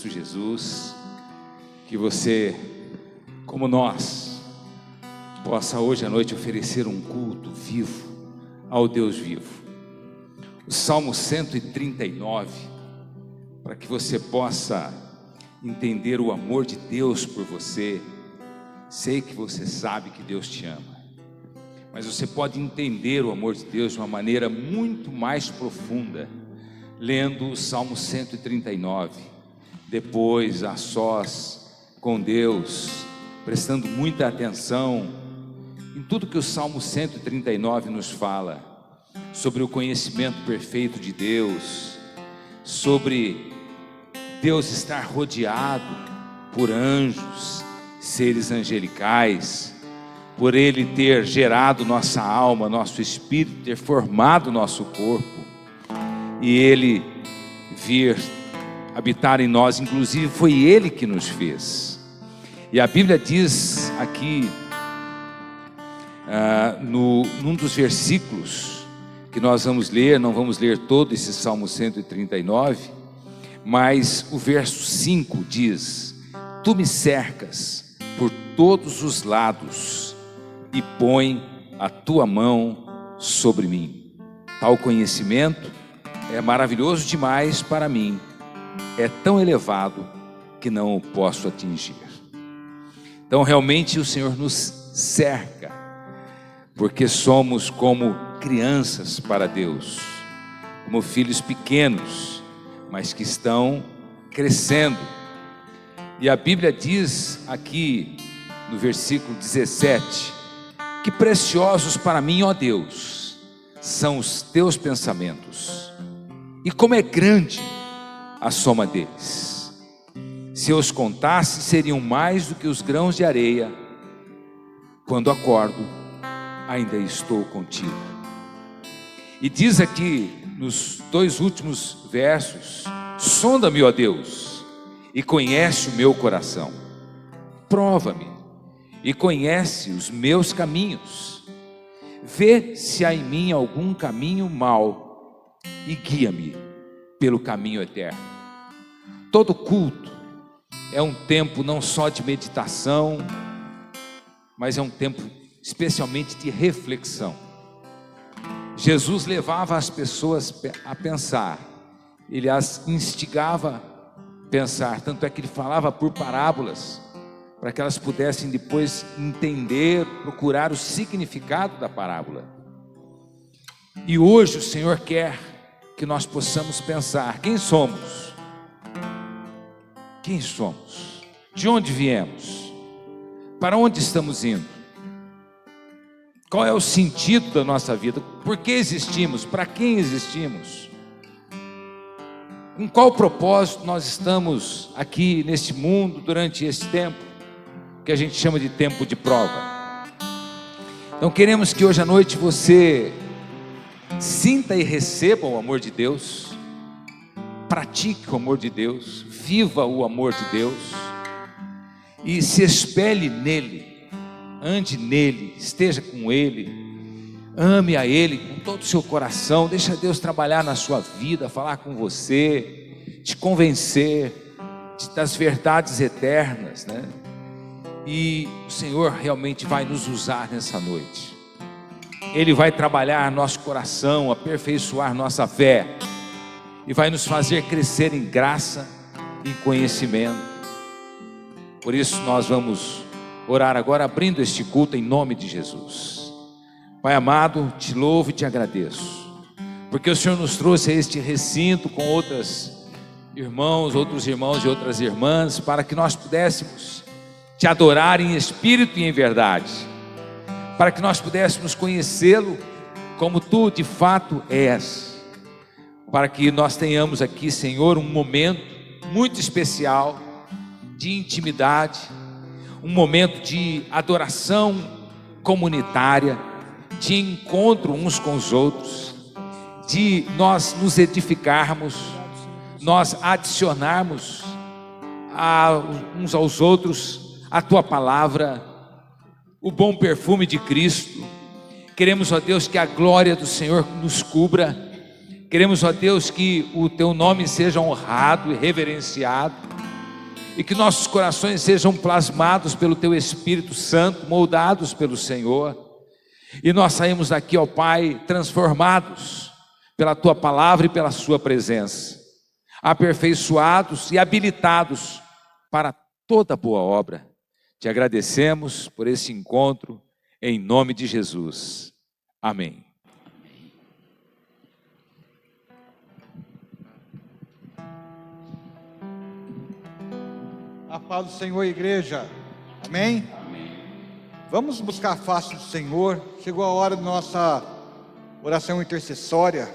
Cristo Jesus, que você, como nós, possa hoje à noite oferecer um culto vivo ao Deus vivo. O Salmo 139, para que você possa entender o amor de Deus por você. Sei que você sabe que Deus te ama, mas você pode entender o amor de Deus de uma maneira muito mais profunda, lendo o Salmo 139, depois a sós com Deus, prestando muita atenção em tudo que o Salmo 139 nos fala, sobre o conhecimento perfeito de Deus, sobre Deus estar rodeado por anjos, seres angelicais, por Ele ter gerado nossa alma, nosso espírito, ter formado nosso corpo, e Ele vir habitar em nós. Inclusive foi Ele que nos fez. E a Bíblia diz aqui, num dos versículos que nós vamos ler, não vamos ler todo esse Salmo 139, mas o verso 5 diz: Tu me cercas por todos os lados e põe a tua mão sobre mim. Tal conhecimento é maravilhoso demais para mim, é tão elevado que não o posso atingir. Então realmente o Senhor nos cerca, porque somos como crianças para Deus, como filhos pequenos, mas que estão crescendo. E a Bíblia diz aqui no versículo 17: Que preciosos para mim, ó Deus, são os teus pensamentos, e como é grande a soma deles. Se eu os contasse, seriam mais do que os grãos de areia. Quando acordo, ainda estou contigo. E diz aqui nos dois últimos versos: Sonda-me, ó Deus, e conhece o meu coração. Prova-me e conhece os meus caminhos. Vê se há em mim algum caminho mau e guia-me pelo caminho eterno. Todo culto é um tempo não só de meditação, mas é um tempo especialmente de reflexão. Jesus levava as pessoas a pensar, Ele as instigava a pensar, tanto é que Ele falava por parábolas, para que elas pudessem depois entender, procurar o significado da parábola. E hoje o Senhor quer que nós possamos pensar: quem somos? Quem somos? De onde viemos? Para onde estamos indo? Qual é o sentido da nossa vida? Por que existimos? Para quem existimos? Com qual propósito nós estamos aqui neste mundo durante esse tempo que a gente chama de tempo de prova? Então queremos que hoje à noite você sinta e receba o amor de Deus, pratique o amor de Deus, viva o amor de Deus e se espelhe nele, ande nele, esteja com Ele, ame a Ele com todo o seu coração. Deixa Deus trabalhar na sua vida, falar com você, te convencer das verdades eternas, né? E o Senhor realmente vai nos usar nessa noite. Ele vai trabalhar nosso coração, aperfeiçoar nossa fé e vai nos fazer crescer em graça e conhecimento. Por isso nós vamos orar agora, abrindo este culto em nome de Jesus. Pai amado, te louvo e te agradeço, porque o Senhor nos trouxe a este recinto com outros irmãos e outras irmãs, para que nós pudéssemos te adorar em espírito e em verdade, para que nós pudéssemos conhecê-lo como tu de fato és, para que nós tenhamos aqui, Senhor, um momento muito especial de intimidade, um momento de adoração comunitária, de encontro uns com os outros, de nós nos edificarmos, nós adicionarmos uns aos outros a tua palavra, o bom perfume de Cristo. Queremos, ó Deus, que a glória do Senhor nos cubra. Queremos, ó Deus, que o teu nome seja honrado e reverenciado. e que nossos corações sejam plasmados pelo Teu Espírito Santo, moldados pelo Senhor, e nós saímos daqui, ó Pai, transformados pela Tua palavra e pela Sua presença, aperfeiçoados e habilitados para toda boa obra. Te agradecemos por esse encontro, em nome de Jesus. Amém. A paz do Senhor, igreja. Amém? Amém. Vamos buscar a face do Senhor. Chegou a hora da nossa oração intercessória.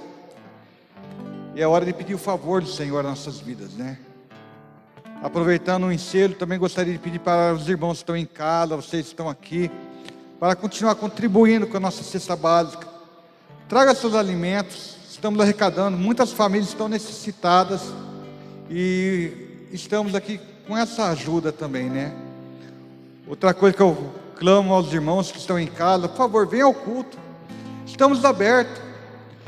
E é hora de pedir o favor do Senhor nas nossas vidas, né? Aproveitando o ensejo, também gostaria de pedir para os irmãos que estão em casa, vocês que estão aqui, para continuar contribuindo com a nossa cesta básica. Traga seus alimentos. Estamos arrecadando. Muitas famílias estão necessitadas. E estamos aqui com essa ajuda também, né? Outra coisa que eu clamo aos irmãos que estão em casa: por favor, venham ao culto. Estamos abertos.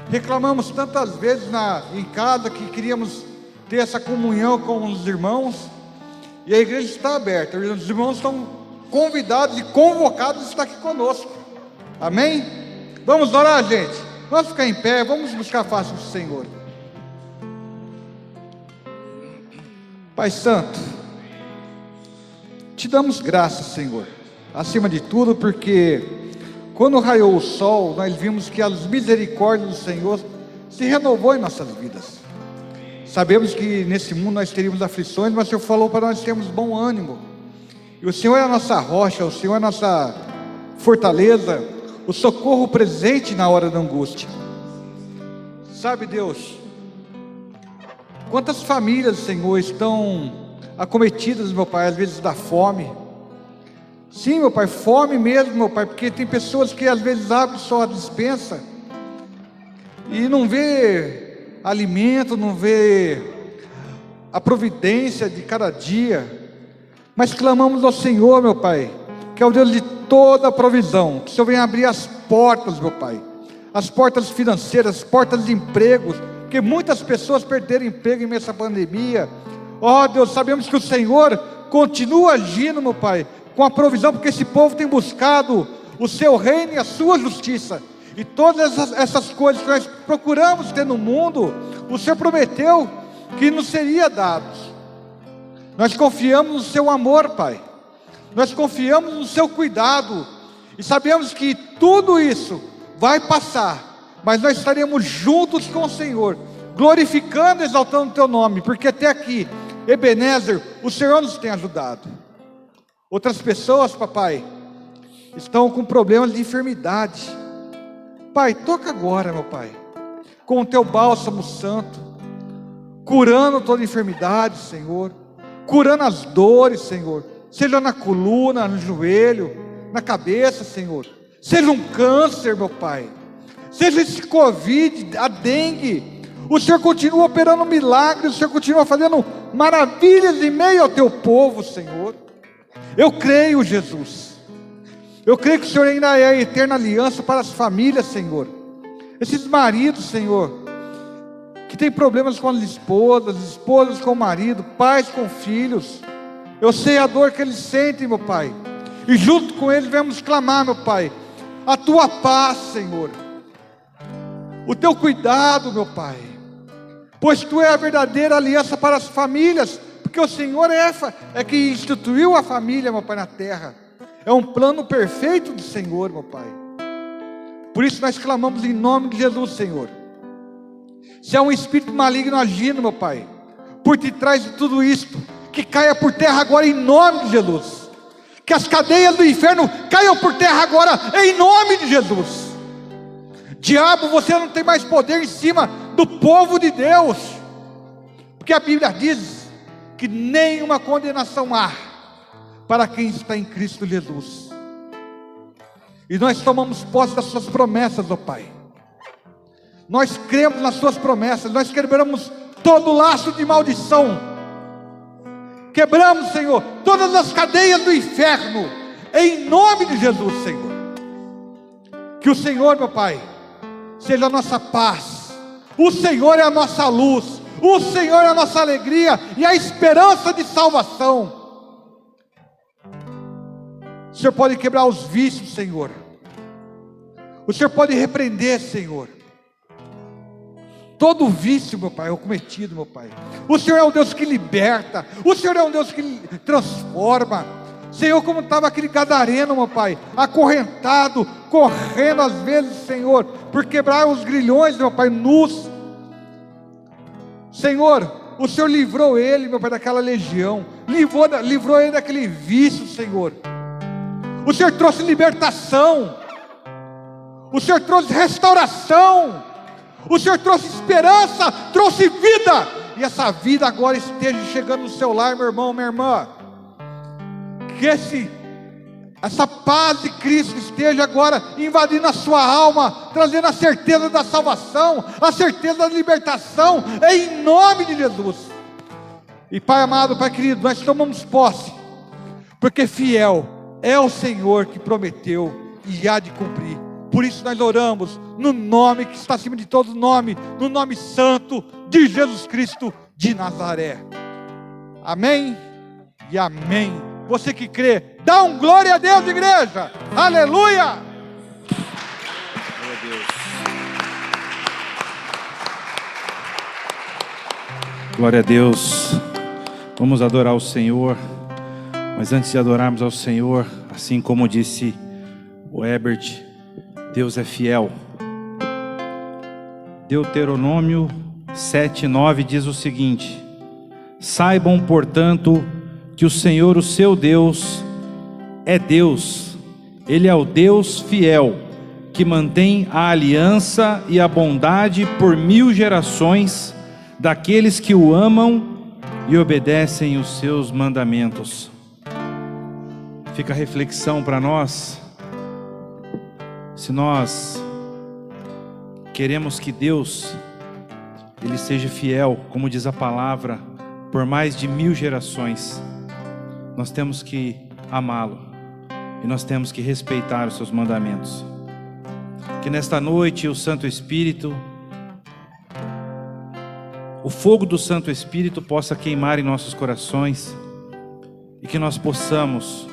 Reclamamos tantas vezes em casa que queríamos ter essa comunhão com os irmãos, e a igreja está aberta. Os irmãos estão convidados e convocados a estar aqui conosco. Amém? Vamos orar, gente. Vamos ficar em pé, vamos buscar a face do Senhor. Pai Santo, te damos graças, Senhor, acima de tudo, porque quando raiou o sol, nós vimos que as misericórdias do Senhor se renovou em nossas vidas. Sabemos que nesse mundo nós teríamos aflições, mas o Senhor falou para nós termos bom ânimo. E o Senhor é a nossa rocha, o Senhor é a nossa fortaleza, o socorro presente na hora da angústia. Sabe, Deus, quantas famílias, Senhor, estão acometidas, meu Pai, às vezes da fome. Sim, meu Pai, fome mesmo, meu Pai, porque tem pessoas que às vezes abrem só a despensa e não vê alimento, não vê a providência de cada dia. Mas clamamos ao Senhor, meu Pai, que é o Deus de toda a provisão, que o Senhor venha abrir as portas, meu Pai, as portas financeiras, as portas de empregos, porque muitas pessoas perderam emprego em meio a essa pandemia. Ó Deus, sabemos que o Senhor continua agindo, meu Pai, com a provisão, porque esse povo tem buscado o seu reino e a sua justiça, e todas essas coisas que nós procuramos ter no mundo, o Senhor prometeu que nos seria dados. Nós confiamos no seu amor, Pai, nós confiamos no seu cuidado, e sabemos que tudo isso vai passar, mas nós estaremos juntos com o Senhor, glorificando e exaltando o teu nome, porque até aqui, Ebenezer, o Senhor nos tem ajudado. Outras pessoas, papai, estão com problemas de enfermidade. Pai, toca agora, meu Pai, com o teu bálsamo santo, curando toda enfermidade, Senhor, curando as dores, Senhor, seja na coluna, no joelho, na cabeça, Senhor, seja um câncer, meu Pai, seja esse Covid, a dengue. O Senhor continua operando milagres, o Senhor continua fazendo maravilhas em meio ao teu povo, Senhor. Eu creio, Jesus, eu creio que o Senhor ainda é a eterna aliança para as famílias, Senhor. Esses maridos, Senhor, que tem problemas com as esposas com o marido, pais com filhos, eu sei a dor que eles sentem, meu Pai, e junto com eles vamos clamar, meu Pai, a tua paz, Senhor, o teu cuidado, meu Pai, pois tu é a verdadeira aliança para as famílias, porque o Senhor é que instituiu a família, meu Pai, na terra. É um plano perfeito do Senhor, meu Pai. Por isso nós clamamos em nome de Jesus, Senhor. Se há um espírito maligno agindo, meu Pai, por detrás de tudo isto, que caia por terra agora em nome de Jesus. Que as cadeias do inferno caiam por terra agora em nome de Jesus. Diabo, você não tem mais poder em cima do povo de Deus, porque a Bíblia diz que nenhuma condenação há para quem está em Cristo Jesus. E nós tomamos posse das suas promessas, ó Pai. Nós cremos nas suas promessas, nós quebramos todo laço de maldição, quebramos, Senhor, todas as cadeias do inferno, em nome de Jesus, Senhor. Que o Senhor, meu Pai, seja a nossa paz, o Senhor é a nossa luz, O Senhor é a nossa alegria e a esperança de salvação. O Senhor pode quebrar os vícios, Senhor. O Senhor pode repreender, Senhor, todo vício, meu Pai, é o cometido, meu Pai. O Senhor é um Deus que liberta. O Senhor é um Deus que transforma. Senhor, como estava aquele gadareno, meu Pai, acorrentado, correndo às vezes, Senhor, por quebrar os grilhões, meu Pai, nus. Senhor, o Senhor livrou ele, meu Pai, daquela legião. Livrou ele daquele vício, Senhor. O Senhor trouxe libertação. O Senhor trouxe restauração. O Senhor trouxe esperança, trouxe vida. E essa vida agora esteja chegando no seu lar, meu irmão, minha irmã. Que essa paz de Cristo esteja agora invadindo a sua alma, trazendo a certeza da salvação, a certeza da libertação, em nome de Jesus. E Pai amado, Pai querido, nós tomamos posse, porque fiel é o Senhor que prometeu e há de cumprir. Por isso nós oramos no nome que está acima de todo nome, no nome santo de Jesus Cristo de Nazaré. Amém e amém. Você que crê, dá um glória a Deus, igreja. Aleluia. Glória a Deus. Glória a Deus. Vamos adorar o Senhor. Mas antes de adorarmos ao Senhor, assim como disse o Herbert, Deus é fiel. Deuteronômio 7:9 diz o seguinte: saibam, portanto, que o Senhor, o seu Deus, é Deus. Ele é o Deus fiel, que mantém a aliança e a bondade por 1000 gerações daqueles que o amam e obedecem os seus mandamentos. Fica a reflexão para nós. Se nós queremos que Deus, Ele seja fiel, como diz a palavra, por mais de 1000 gerações, nós temos que amá-lo e nós temos que respeitar os seus mandamentos. Que nesta noite o Santo Espírito, o fogo do Santo Espírito possa queimar em nossos corações e que nós possamos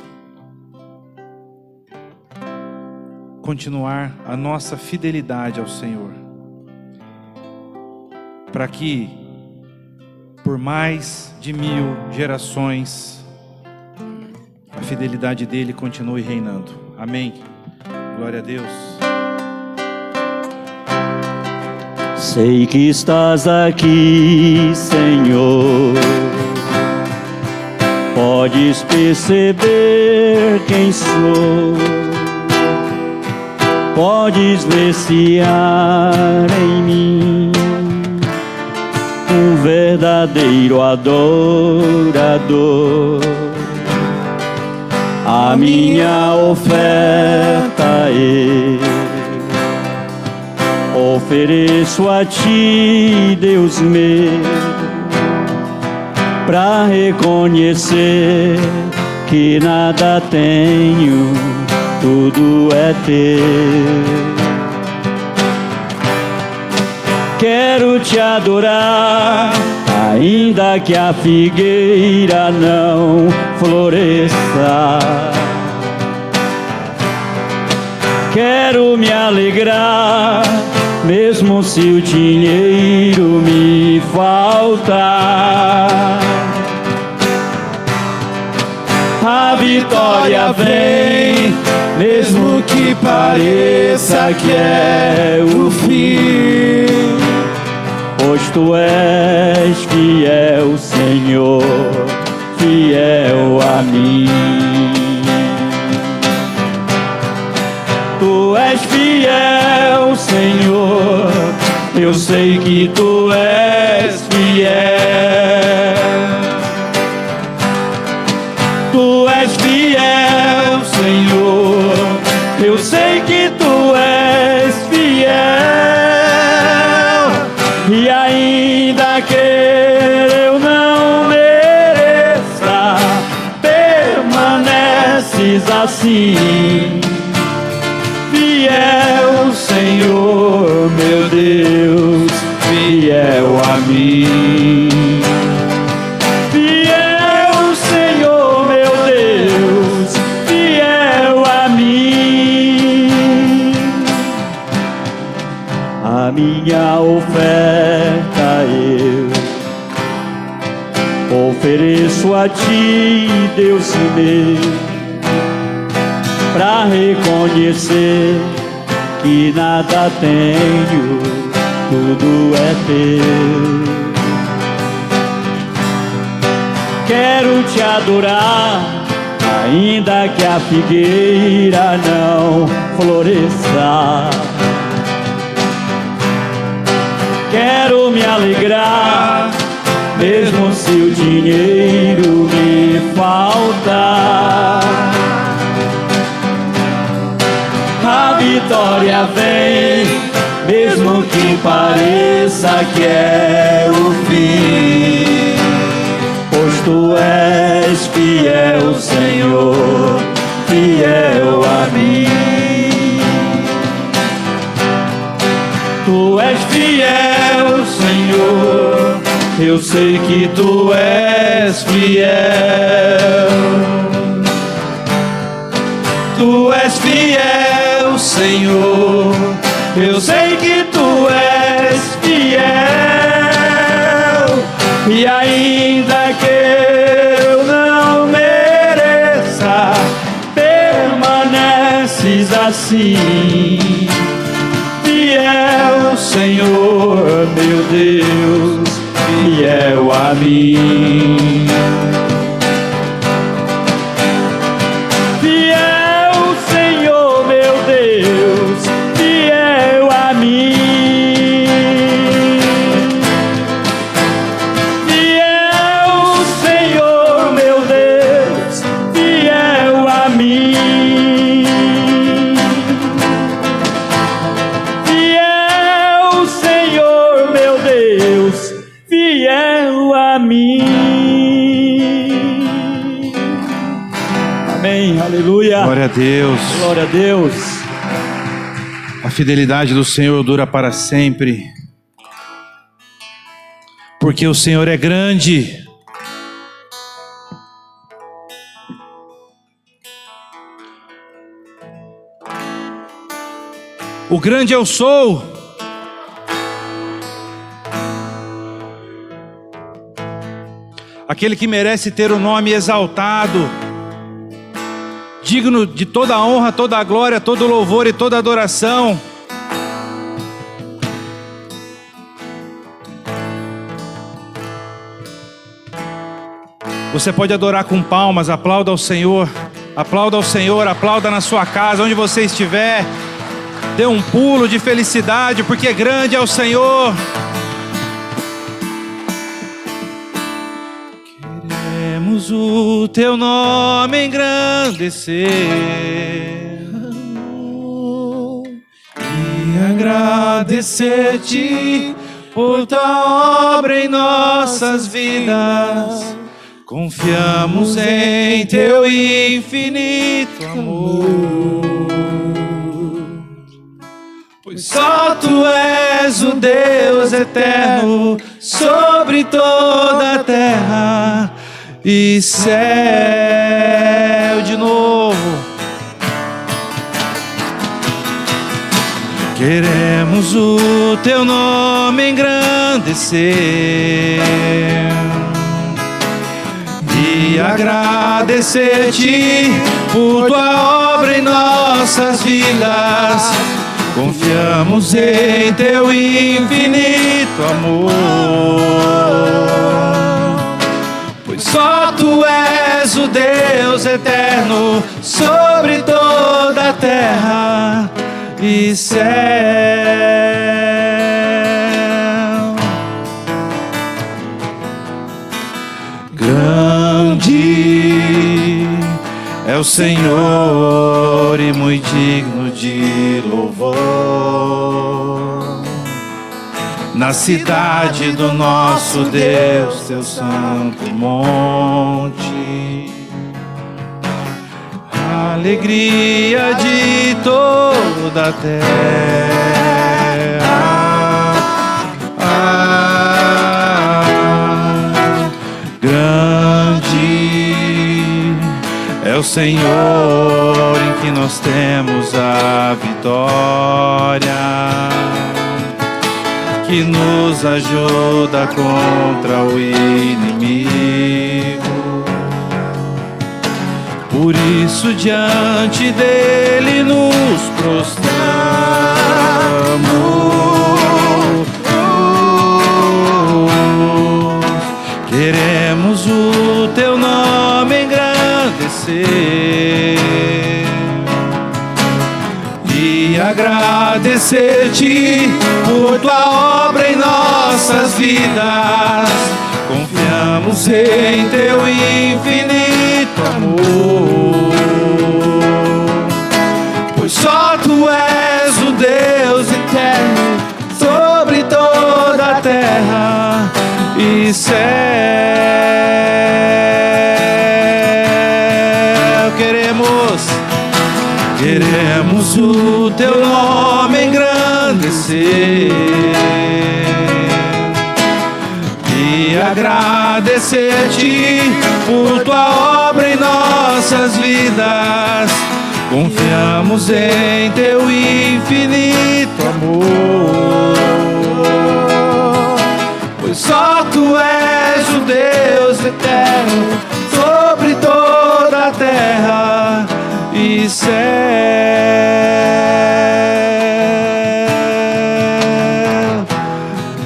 continuar a nossa fidelidade ao Senhor, para que por mais de 1000 gerações a fidelidade dele continue reinando. Amém. Glória a Deus. Sei que estás aqui, Senhor. Podes perceber quem sou. Podes ver se há em mim um verdadeiro adorador. A minha oferta eu ofereço a Ti, Deus meu, pra reconhecer que nada tenho, tudo é Teu. Quero Te adorar, ainda que a figueira não floresça. Quero me alegrar, mesmo se o dinheiro me faltar. A vitória vem, mesmo que pareça que é o fim. Pois Tu és fiel, Senhor, fiel a mim. Tu és fiel, Senhor, eu sei que Tu és fiel. Tu és fiel, Senhor, eu sei que Tu és fiel. E ainda que eu não mereça, permaneces assim. Fiel, Senhor, meu Deus, fiel a mim. oferta eu ofereço a ti, Deus meu, pra reconhecer que nada tenho, tudo é teu. Quero te adorar, ainda que a figueira não floresça. Quero me alegrar, mesmo se o dinheiro me faltar. A vitória vem, mesmo que pareça que é o fim. Pois tu és fiel, Senhor, fiel a mim. Tu és fiel, Senhor, eu sei que tu és fiel. Tu és fiel, Senhor, eu sei que tu és fiel. E ainda que eu não mereça, permaneces assim. Fiel, Senhor, meu Deus, fiel a mim. Fiel, Senhor, meu Deus, fiel a mim. Fiel, Senhor, meu Deus, fiel a mim. Fiel, Senhor, meu Deus, fiel a mim. Amém, aleluia. Glória a Deus. Glória a Deus. A fidelidade do Senhor dura para sempre, porque o Senhor é grande. O grande eu sou. Aquele que merece ter o nome exaltado, digno de toda a honra, toda a glória, todo o louvor e toda a adoração. Você pode adorar com palmas, aplauda ao Senhor, aplauda na sua casa, onde você estiver. Dê um pulo de felicidade, porque grande é o Senhor. Queremos o teu nome engrandecer e agradecer-te por tua obra em nossas vidas. Confiamos em teu infinito amor, pois só tu és o Deus eterno sobre toda a terra e céu. De novo, queremos o teu nome engrandecer e agradecer-te por tua obra em nossas vidas. Confiamos em teu infinito amor, pois só tu és o Deus eterno sobre toda a terra e céu. Grande é o Senhor e muito digno de louvor. Na cidade do nosso Deus, teu santo monte, alegria de toda a terra. Grande é o Senhor em que nós temos a vitória. que nos ajuda contra o inimigo. Por isso diante dele nos prostramos. Queremos o teu nome engrandecer e agradecer-te por tua obra em nossas vidas. Confiamos em teu infinito amor, pois só tu és o Deus eterno sobre toda a terra e céu. Queremos o teu nome engrandecer e agradecer-te por tua obra em nossas vidas. Confiamos em teu infinito amor, pois só tu és o Deus eterno sobre toda a terra e céu,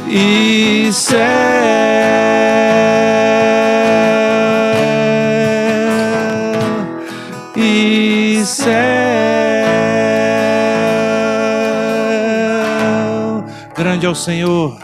e céu, e céu. Grande é o Senhor.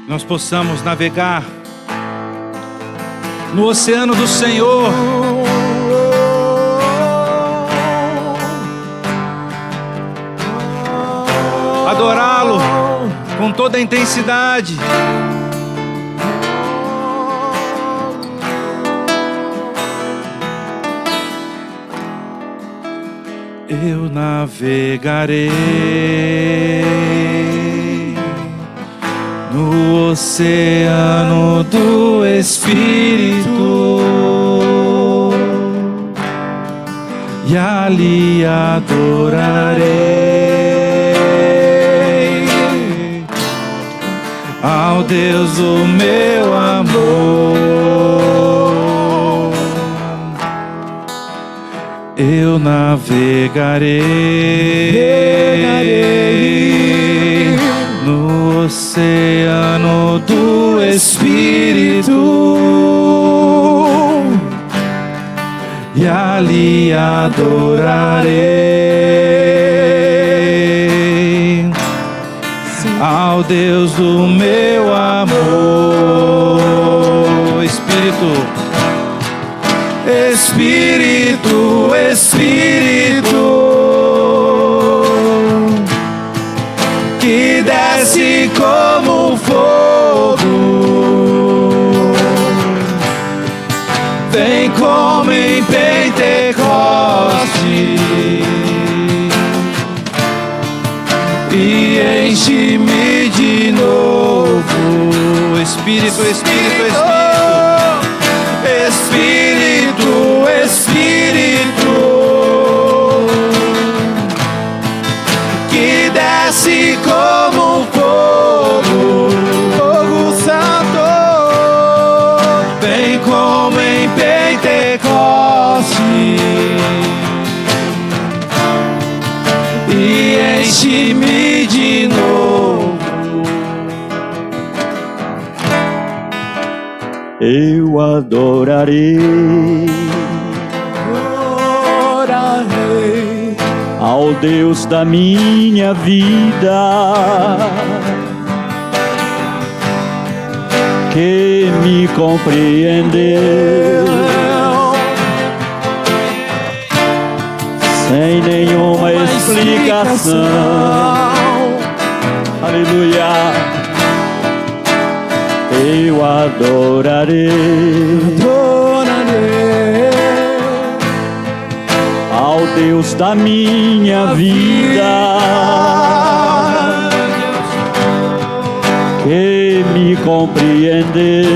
Nós possamos navegar no oceano do Senhor, adorá-lo com toda a intensidade. Eu navegarei no oceano do Espírito e ali adorarei ao Deus do meu amor. Eu navegarei no oceano do Espírito e ali adorarei ao Deus do meu amor. Espírito, Espírito, Espírito, que desce como fogo, vem como em Pentecoste e enche-me de novo. Espírito, Espírito, Espírito, Espírito, que desce como fogo, fogo santo, vem como em Pentecoste e enche-me de novo. Eu adorarei ao Deus da minha vida, que me compreendeu sem nenhuma explicação. Aleluia. Eu adorarei ao Deus da minha vida, que me compreendeu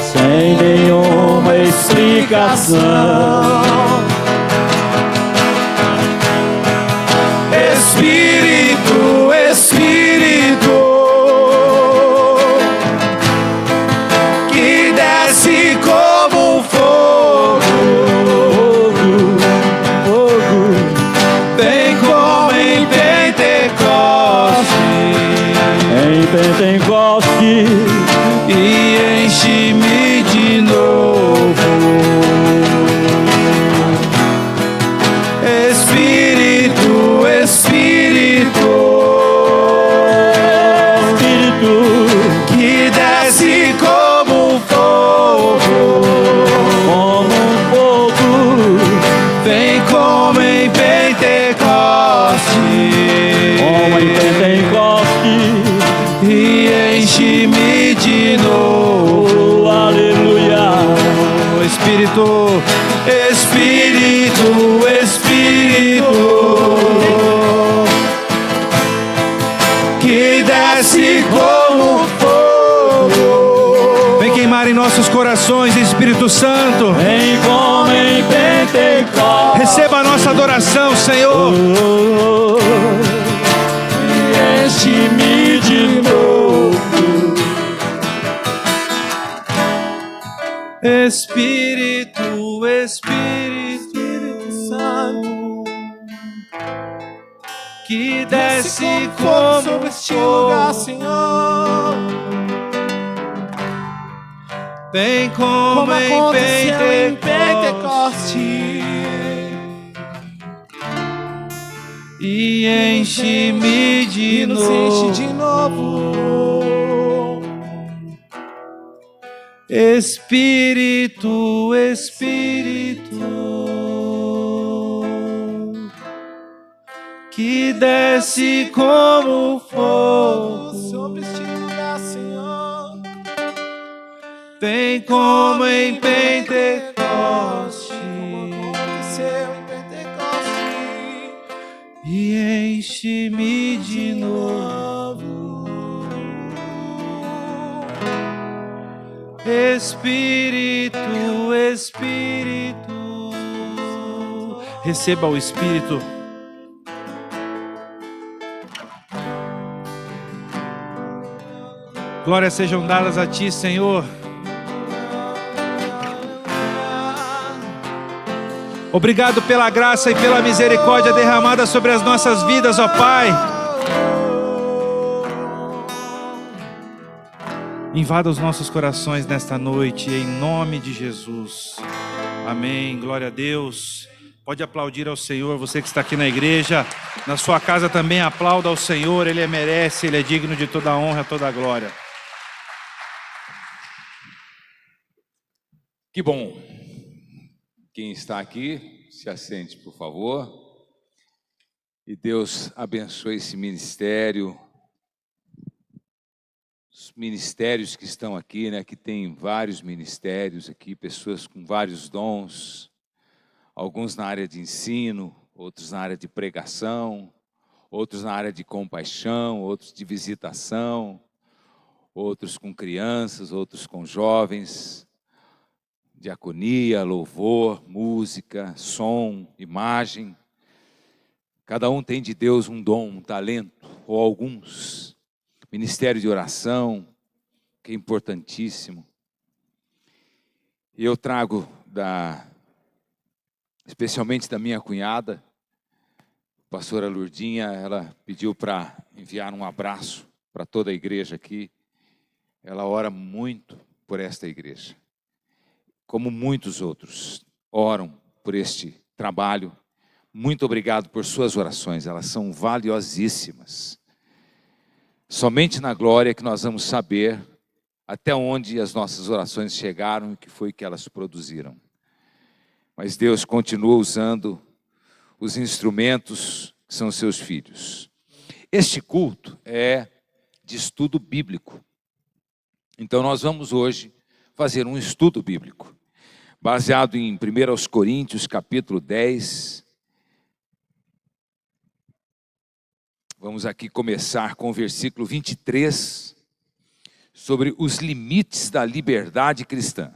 sem nenhuma explicação. Espírito, Espírito, que desce como fogo, vem como em Pentecoste, e enche-me de novo. Espírito, Espírito, que desce como fogo, vem como em Pentecoste, e enche-me de novo. aleluia. Espírito, Espírito, Espírito, que desce como fogo, Vem queimar em nossos corações, Espírito Santo. Vem como em Pentecoste, Receba a nossa adoração, Senhor. e enche-me de novo. Espírito, Espírito Santo, que desce como sobre este lugar, Senhor. Vem como em Pentecoste, e enche-me de novo. Espírito, Espírito, que desce como fogo sobre este lugar, Senhor. Vem como em Pentecoste, como aconteceu em Pentecoste, e enche-me de novo. Espírito, Espírito, Receba o Espírito. Glórias sejam dadas a Ti, Senhor. Obrigado pela graça e pela misericórdia derramada sobre as nossas vidas, ó Pai. Invada os nossos corações nesta noite, em nome de Jesus. Amém. Glória a Deus. Pode aplaudir ao Senhor, você que está aqui na igreja. Na sua casa também aplauda ao Senhor. Ele merece, Ele é digno de toda a honra, toda a glória. Que bom. Quem está aqui, se assente, por favor. E Deus abençoe esse ministério. Os ministérios que estão aqui, né? Que tem vários ministérios aqui, pessoas com vários dons. Alguns na área de ensino, outros na área de pregação, outros na área de compaixão, outros de visitação, outros com crianças, outros com jovens. Diaconia, louvor, música, som, imagem. Cada um tem de Deus um dom, um talento, ou alguns. Ministério de oração, que é importantíssimo. E eu trago, especialmente da minha cunhada, a pastora Lourdinha, ela pediu para enviar um abraço para toda a igreja aqui. Ela ora muito por esta igreja. Como muitos outros oram por este trabalho. Muito obrigado por suas orações, elas são valiosíssimas. Somente na glória que nós vamos saber até onde as nossas orações chegaram e o que foi que elas produziram. mas Deus continua usando os instrumentos que são seus filhos. Este culto é de estudo bíblico. Então nós vamos hoje fazer um estudo bíblico, baseado em 1 Coríntios capítulo 10. Vamos aqui começar com o versículo 23, sobre os limites da liberdade cristã.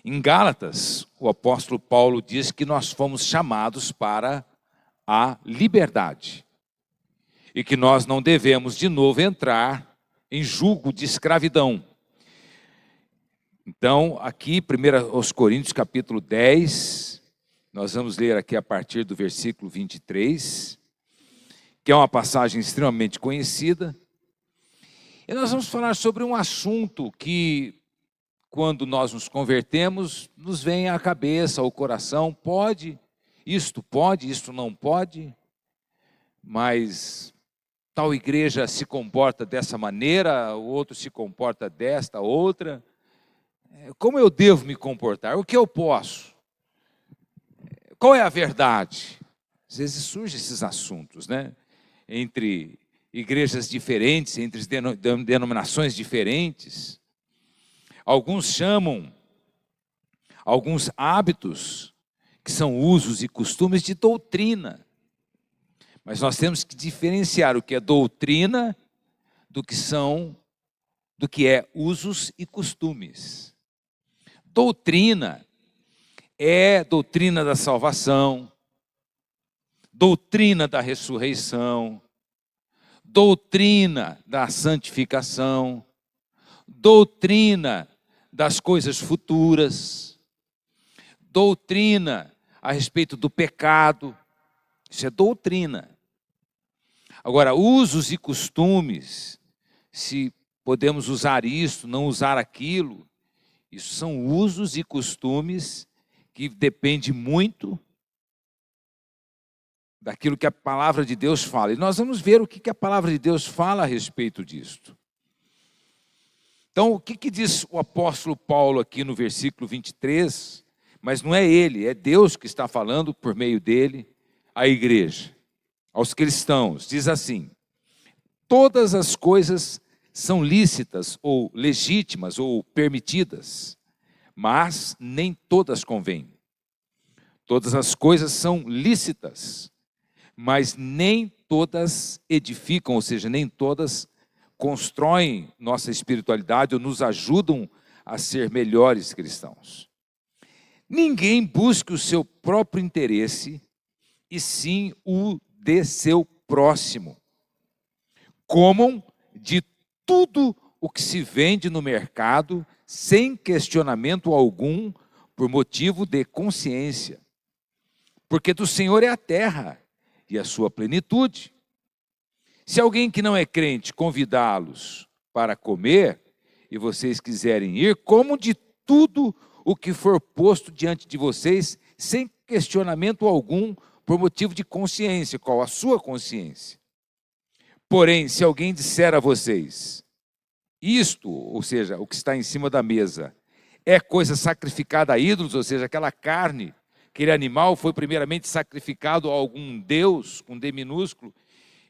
Em Gálatas, o apóstolo Paulo diz que nós fomos chamados para a liberdade e que nós não devemos de novo entrar em jugo de escravidão. Então, aqui, 1 Coríntios capítulo 10, nós vamos ler aqui a partir do versículo 23, que é uma passagem extremamente conhecida. E nós vamos falar sobre um assunto que, quando nós nos convertemos, nos vem à cabeça, ao coração: pode, isto não pode, mas tal igreja se comporta dessa maneira, o outro se comporta desta outra. Como eu devo me comportar? O que eu posso? Qual é a verdade? Às vezes surgem esses assuntos, né? Entre igrejas diferentes, entre denominações diferentes. Alguns chamam alguns hábitos, que são usos e costumes, de doutrina. Mas nós temos que diferenciar o que é doutrina do que é usos e costumes. Doutrina é doutrina da salvação, doutrina da ressurreição, doutrina da santificação, doutrina das coisas futuras, doutrina a respeito do pecado. Isso é doutrina. Agora, usos e costumes, se podemos usar isto, não usar aquilo, isso são usos e costumes que dependem muito daquilo que a palavra de Deus fala. E nós vamos ver o que a palavra de Deus fala a respeito disto. Então, o que diz o apóstolo Paulo aqui no versículo 23? Mas não é ele, é Deus que está falando por meio dele à igreja, aos cristãos. Diz assim: todas as coisas são lícitas ou legítimas ou permitidas, mas nem todas convêm. Todas as coisas são lícitas, mas nem todas edificam, ou seja, nem todas constroem nossa espiritualidade ou nos ajudam a ser melhores cristãos. Ninguém busque o seu próprio interesse, e sim o de seu próximo. Comam de tudo o que se vende no mercado, sem questionamento algum, por motivo de consciência. Porque do Senhor é a terra e a sua plenitude. Se alguém que não é crente convidá-los para comer, e vocês quiserem ir, comam de tudo o que for posto diante de vocês, sem questionamento algum, por motivo de consciência. Qual a sua consciência? Porém, se alguém disser a vocês, isto, ou seja, o que está em cima da mesa, é coisa sacrificada a ídolos, ou seja, aquela carne, aquele animal foi primeiramente sacrificado a algum deus, com D minúsculo,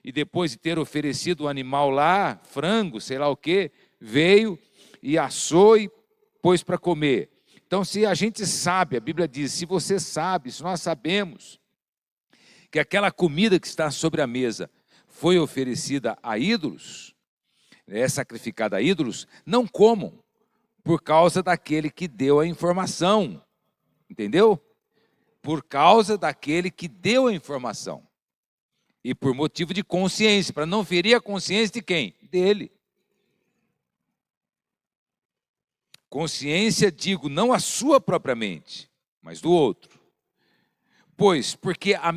e depois de ter oferecido o animal lá, frango, sei lá o que, veio e assou e pôs para comer. Então, se a gente sabe, a Bíblia diz, se você sabe, se nós sabemos que aquela comida que está sobre a mesa foi oferecida a ídolos, é sacrificada a ídolos, não comam, por causa daquele que deu a informação, entendeu? Por causa daquele que deu a informação, e por motivo de consciência, para não ferir a consciência de quem? Dele. Consciência, digo, não a sua propriamente, mas do outro. Porque a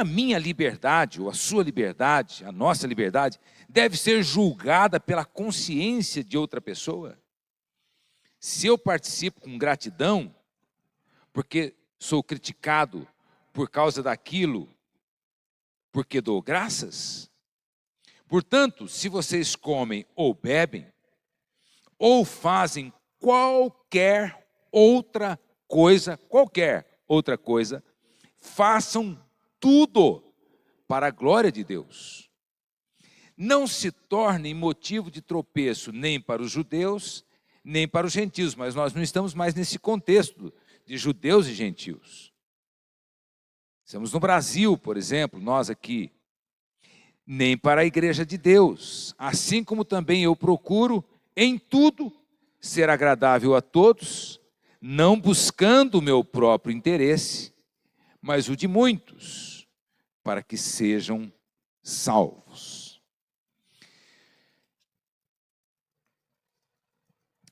minha liberdade, ou a sua liberdade, a nossa liberdade, deve ser julgada pela consciência de outra pessoa? Se eu participo com gratidão, porque sou criticado por causa daquilo, porque dou graças? Portanto, se vocês comem ou bebem, ou fazem qualquer outra coisa, qualquer outra coisa, façam tudo para a glória de Deus. Não se tornem motivo de tropeço nem para os judeus, nem para os gentios, mas nós não estamos mais nesse contexto de judeus e gentios. Estamos no Brasil, por exemplo, nós aqui, nem para a igreja de Deus, assim como também eu procuro em tudo ser agradável a todos, não buscando o meu próprio interesse, mas o de muitos, para que sejam salvos.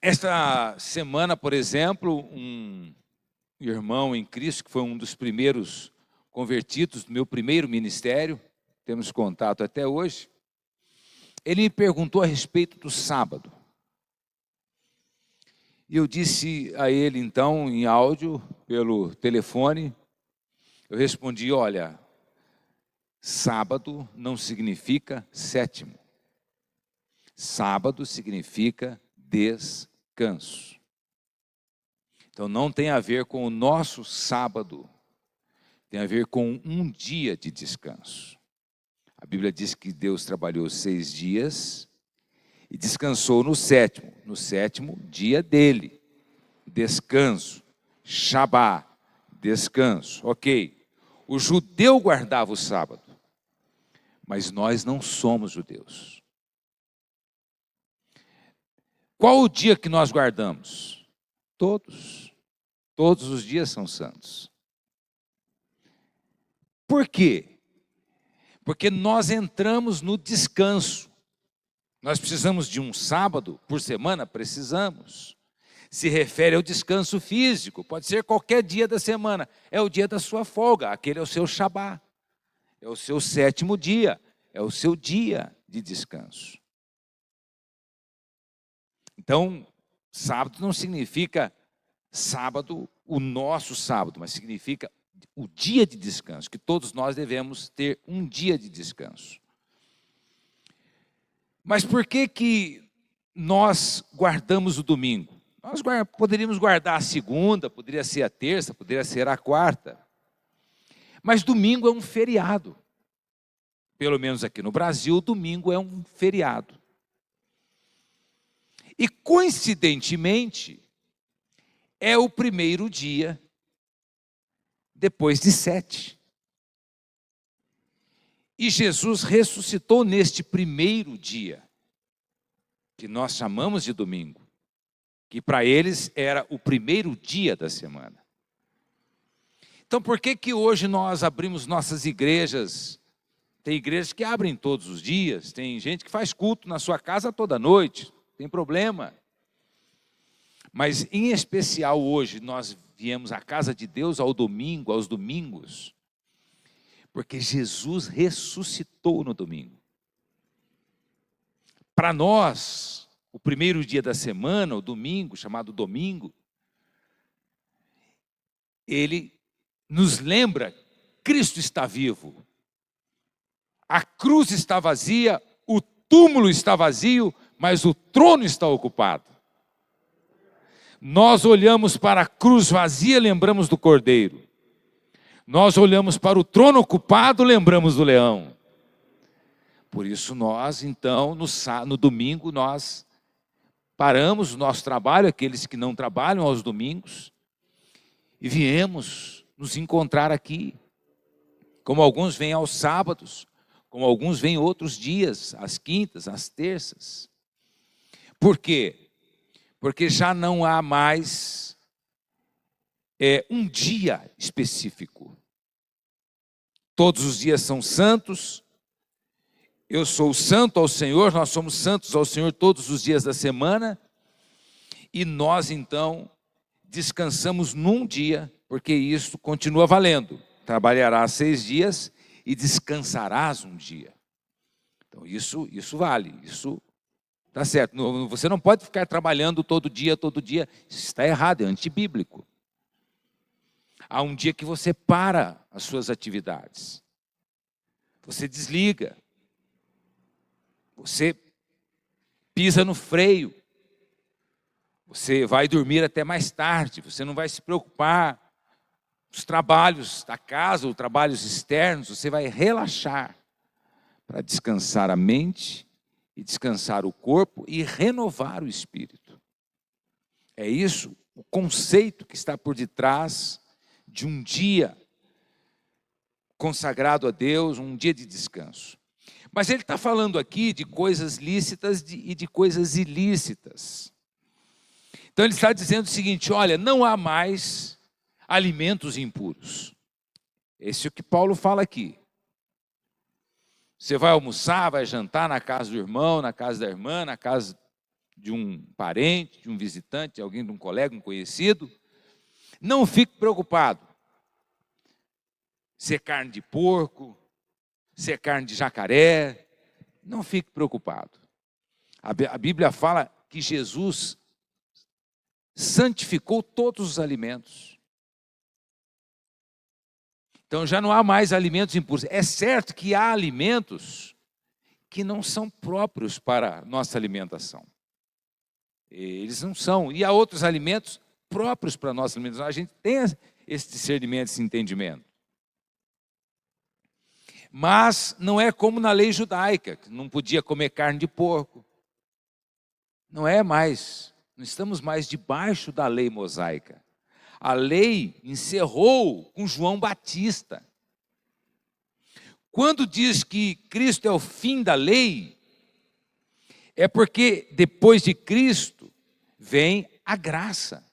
Esta semana, por exemplo, um irmão em Cristo, que foi um dos primeiros convertidos do meu primeiro ministério, temos contato até hoje, ele me perguntou a respeito do sábado. E eu disse a ele, então, em áudio, pelo telefone, eu respondi, olha, sábado não significa sétimo. Sábado significa descanso. Então não tem a ver com o nosso sábado, tem a ver com um dia de descanso. A Bíblia diz que Deus trabalhou 6 dias e descansou no sétimo dia dele. Descanso, Shabá, descanso, ok. O judeu guardava o sábado, mas nós não somos judeus. Qual o dia que nós guardamos? Todos. Todos os dias são santos. Por quê? Porque nós entramos no descanso. Nós precisamos de um sábado por semana? Precisamos. Se refere ao descanso físico, pode ser qualquer dia da semana. É o dia da sua folga, aquele é o seu Shabá. É o seu 7º dia, é o seu dia de descanso. Então, sábado não significa sábado, o nosso sábado, mas significa o dia de descanso, que todos nós devemos ter um dia de descanso. Mas por que nós guardamos o domingo? Nós poderíamos guardar a segunda, poderia ser a terça, poderia ser a quarta. Mas domingo é um feriado. Pelo menos aqui no Brasil, domingo é um feriado. E coincidentemente, é o primeiro dia depois de 7. E Jesus ressuscitou neste primeiro dia, que nós chamamos de domingo, que para eles era o primeiro dia da semana. Então por que hoje nós abrimos nossas igrejas? Tem igrejas que abrem todos os dias, tem gente que faz culto na sua casa toda noite, tem problema. Mas em especial hoje nós viemos à casa de Deus aos domingos, porque Jesus ressuscitou no domingo. Para nós, o primeiro dia da semana, o domingo, chamado domingo, ele nos lembra, Cristo está vivo. A cruz está vazia, o túmulo está vazio, mas o trono está ocupado. Nós olhamos para a cruz vazia, lembramos do Cordeiro. Nós olhamos para o trono ocupado, lembramos do leão. Por isso nós, então, no domingo, nós paramos o nosso trabalho, aqueles que não trabalham aos domingos, e viemos nos encontrar aqui. Como alguns vêm aos sábados, como alguns vêm outros dias, às quintas, às terças. Por quê? Porque já não há mais um dia específico. Todos os dias são santos. Eu sou santo ao Senhor, nós somos santos ao Senhor todos os dias da semana. E nós então descansamos num dia, porque isso continua valendo. Trabalharás 6 dias e descansarás um dia. Então isso vale, isso está certo. Você não pode ficar trabalhando todo dia, isso está errado, é antibíblico. Há um dia que você para as suas atividades, você desliga, você pisa no freio, Você vai dormir até mais tarde, você não vai se preocupar os trabalhos da casa ou trabalhos externos, você vai relaxar para descansar a mente e descansar o corpo e renovar o espírito. É isso o conceito que está por detrás de um dia consagrado a Deus, um dia de descanso. Mas ele está falando aqui de coisas lícitas e de coisas ilícitas. Então ele está dizendo o seguinte: olha, não há mais alimentos impuros. Esse é o que Paulo fala aqui. Você vai almoçar, vai jantar na casa do irmão, na casa da irmã, na casa de um parente, de um visitante, de alguém, de um colega, um conhecido. Não fique preocupado se é carne de porco, se é carne de jacaré. Não fique preocupado. A Bíblia fala que Jesus santificou todos os alimentos. Então já não há mais alimentos impuros. É certo que há alimentos que não são próprios para a nossa alimentação. Eles não são. E há outros alimentos próprios para a nossa alimentação. A gente tem esse discernimento, esse entendimento. Mas não é como na lei judaica, que não podia comer carne de porco. Não é mais. Não estamos mais debaixo da lei mosaica. A lei encerrou com João Batista. Quando diz que Cristo é o fim da lei, é porque depois de Cristo vem a graça.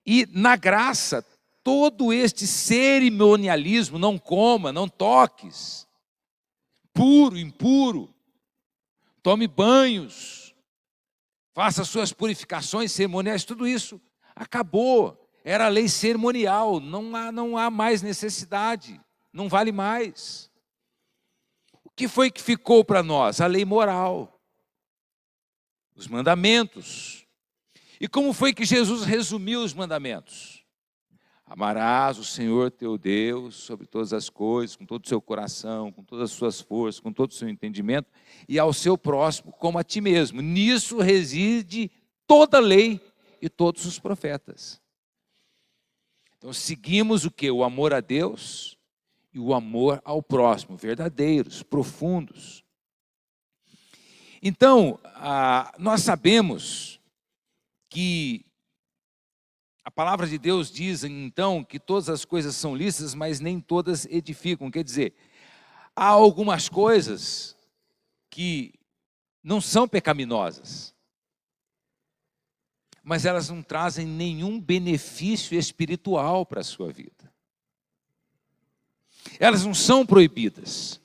E na graça, todo este cerimonialismo, não coma, não toques, puro, impuro, tome banhos, faça suas purificações cerimoniais, tudo isso acabou. Era a lei cerimonial, não há mais necessidade, não vale mais. O que foi que ficou para nós? A lei moral, os mandamentos. E como foi que Jesus resumiu os mandamentos? Amarás o Senhor teu Deus sobre todas as coisas, com todo o seu coração, com todas as suas forças, com todo o seu entendimento, e ao seu próximo como a ti mesmo. Nisso reside toda a lei e todos os profetas. Então seguimos o que? O amor a Deus e o amor ao próximo, verdadeiros, profundos. Então, nós sabemos que a palavra de Deus diz, então, que todas as coisas são lícitas, mas nem todas edificam. Quer dizer, há algumas coisas que não são pecaminosas, mas elas não trazem nenhum benefício espiritual para a sua vida. Elas não são proibidas,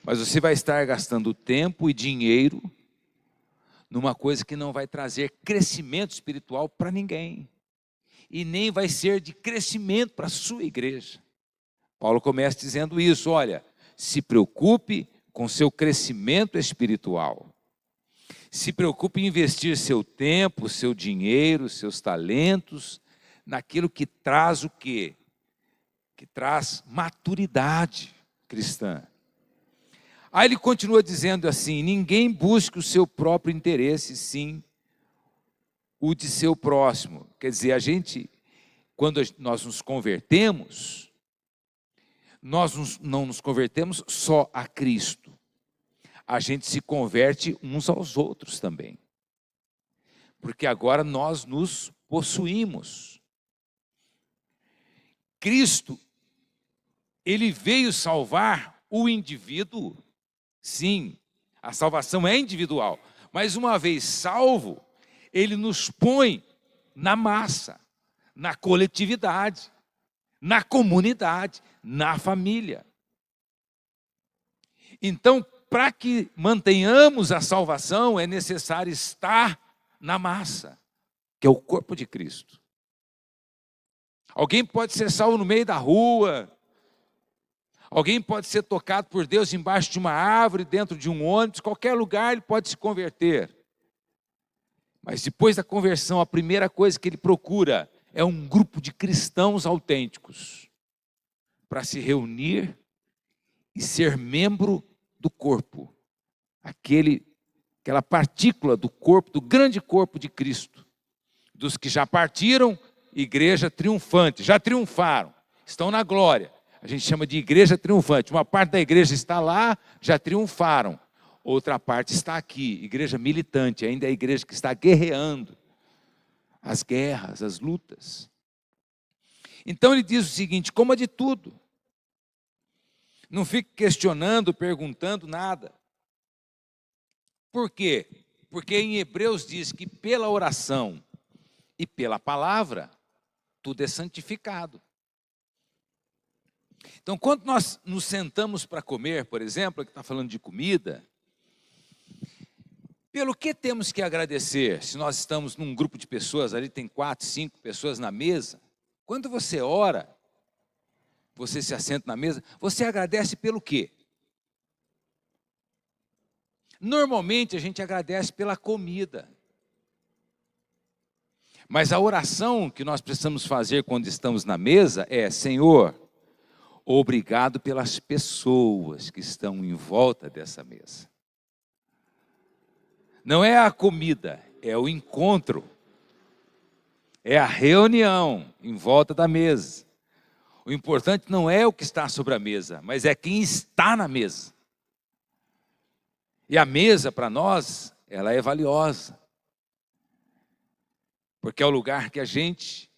mas você vai estar gastando tempo e dinheiro numa coisa que não vai trazer crescimento espiritual para ninguém. E nem vai ser de crescimento para a sua igreja. Paulo começa dizendo isso: olha, se preocupe com seu crescimento espiritual. Se preocupe em investir seu tempo, seu dinheiro, seus talentos, naquilo que traz o quê? Que traz maturidade cristã. Aí ele continua dizendo assim: ninguém busque o seu próprio interesse, sim o de seu próximo. Quer dizer, quando nós nos convertemos, nós não nos convertemos só a Cristo. A gente se converte uns aos outros também. Porque agora nós nos possuímos. Cristo, ele veio salvar o indivíduo. Sim, a salvação é individual. Mas uma vez salvo, ele nos põe na massa, na coletividade, na comunidade, na família. Então, para que mantenhamos a salvação, é necessário estar na massa, que é o corpo de Cristo. Alguém pode ser salvo no meio da rua, alguém pode ser tocado por Deus embaixo de uma árvore, dentro de um ônibus, qualquer lugar ele pode se converter. Mas depois da conversão, a primeira coisa que ele procura é um grupo de cristãos autênticos para se reunir e ser membro do corpo, aquele aquela partícula do corpo, do grande corpo de Cristo, dos que já partiram, igreja triunfante, já triunfaram, estão na glória. A gente chama de igreja triunfante. Uma parte da igreja está lá, já triunfaram. Outra parte está aqui, igreja militante, ainda é a igreja que está guerreando as guerras, as lutas. Então ele diz o seguinte: coma de tudo. Não fique questionando, perguntando nada. Por quê? Porque em Hebreus diz que pela oração e pela palavra, tudo é santificado. Então, quando nós nos sentamos para comer, por exemplo, que está falando de comida, pelo que temos que agradecer? Se nós estamos num grupo de pessoas, ali tem 4, 5 pessoas na mesa, quando você ora, você se assenta na mesa, você agradece pelo quê? Normalmente a gente agradece pela comida. Mas a oração que nós precisamos fazer quando estamos na mesa é: Senhor, obrigado pelas pessoas que estão em volta dessa mesa. Não é a comida, é o encontro. É a reunião em volta da mesa. O importante não é o que está sobre a mesa, mas é quem está na mesa. E a mesa, para nós, ela é valiosa. Porque é o lugar que a gente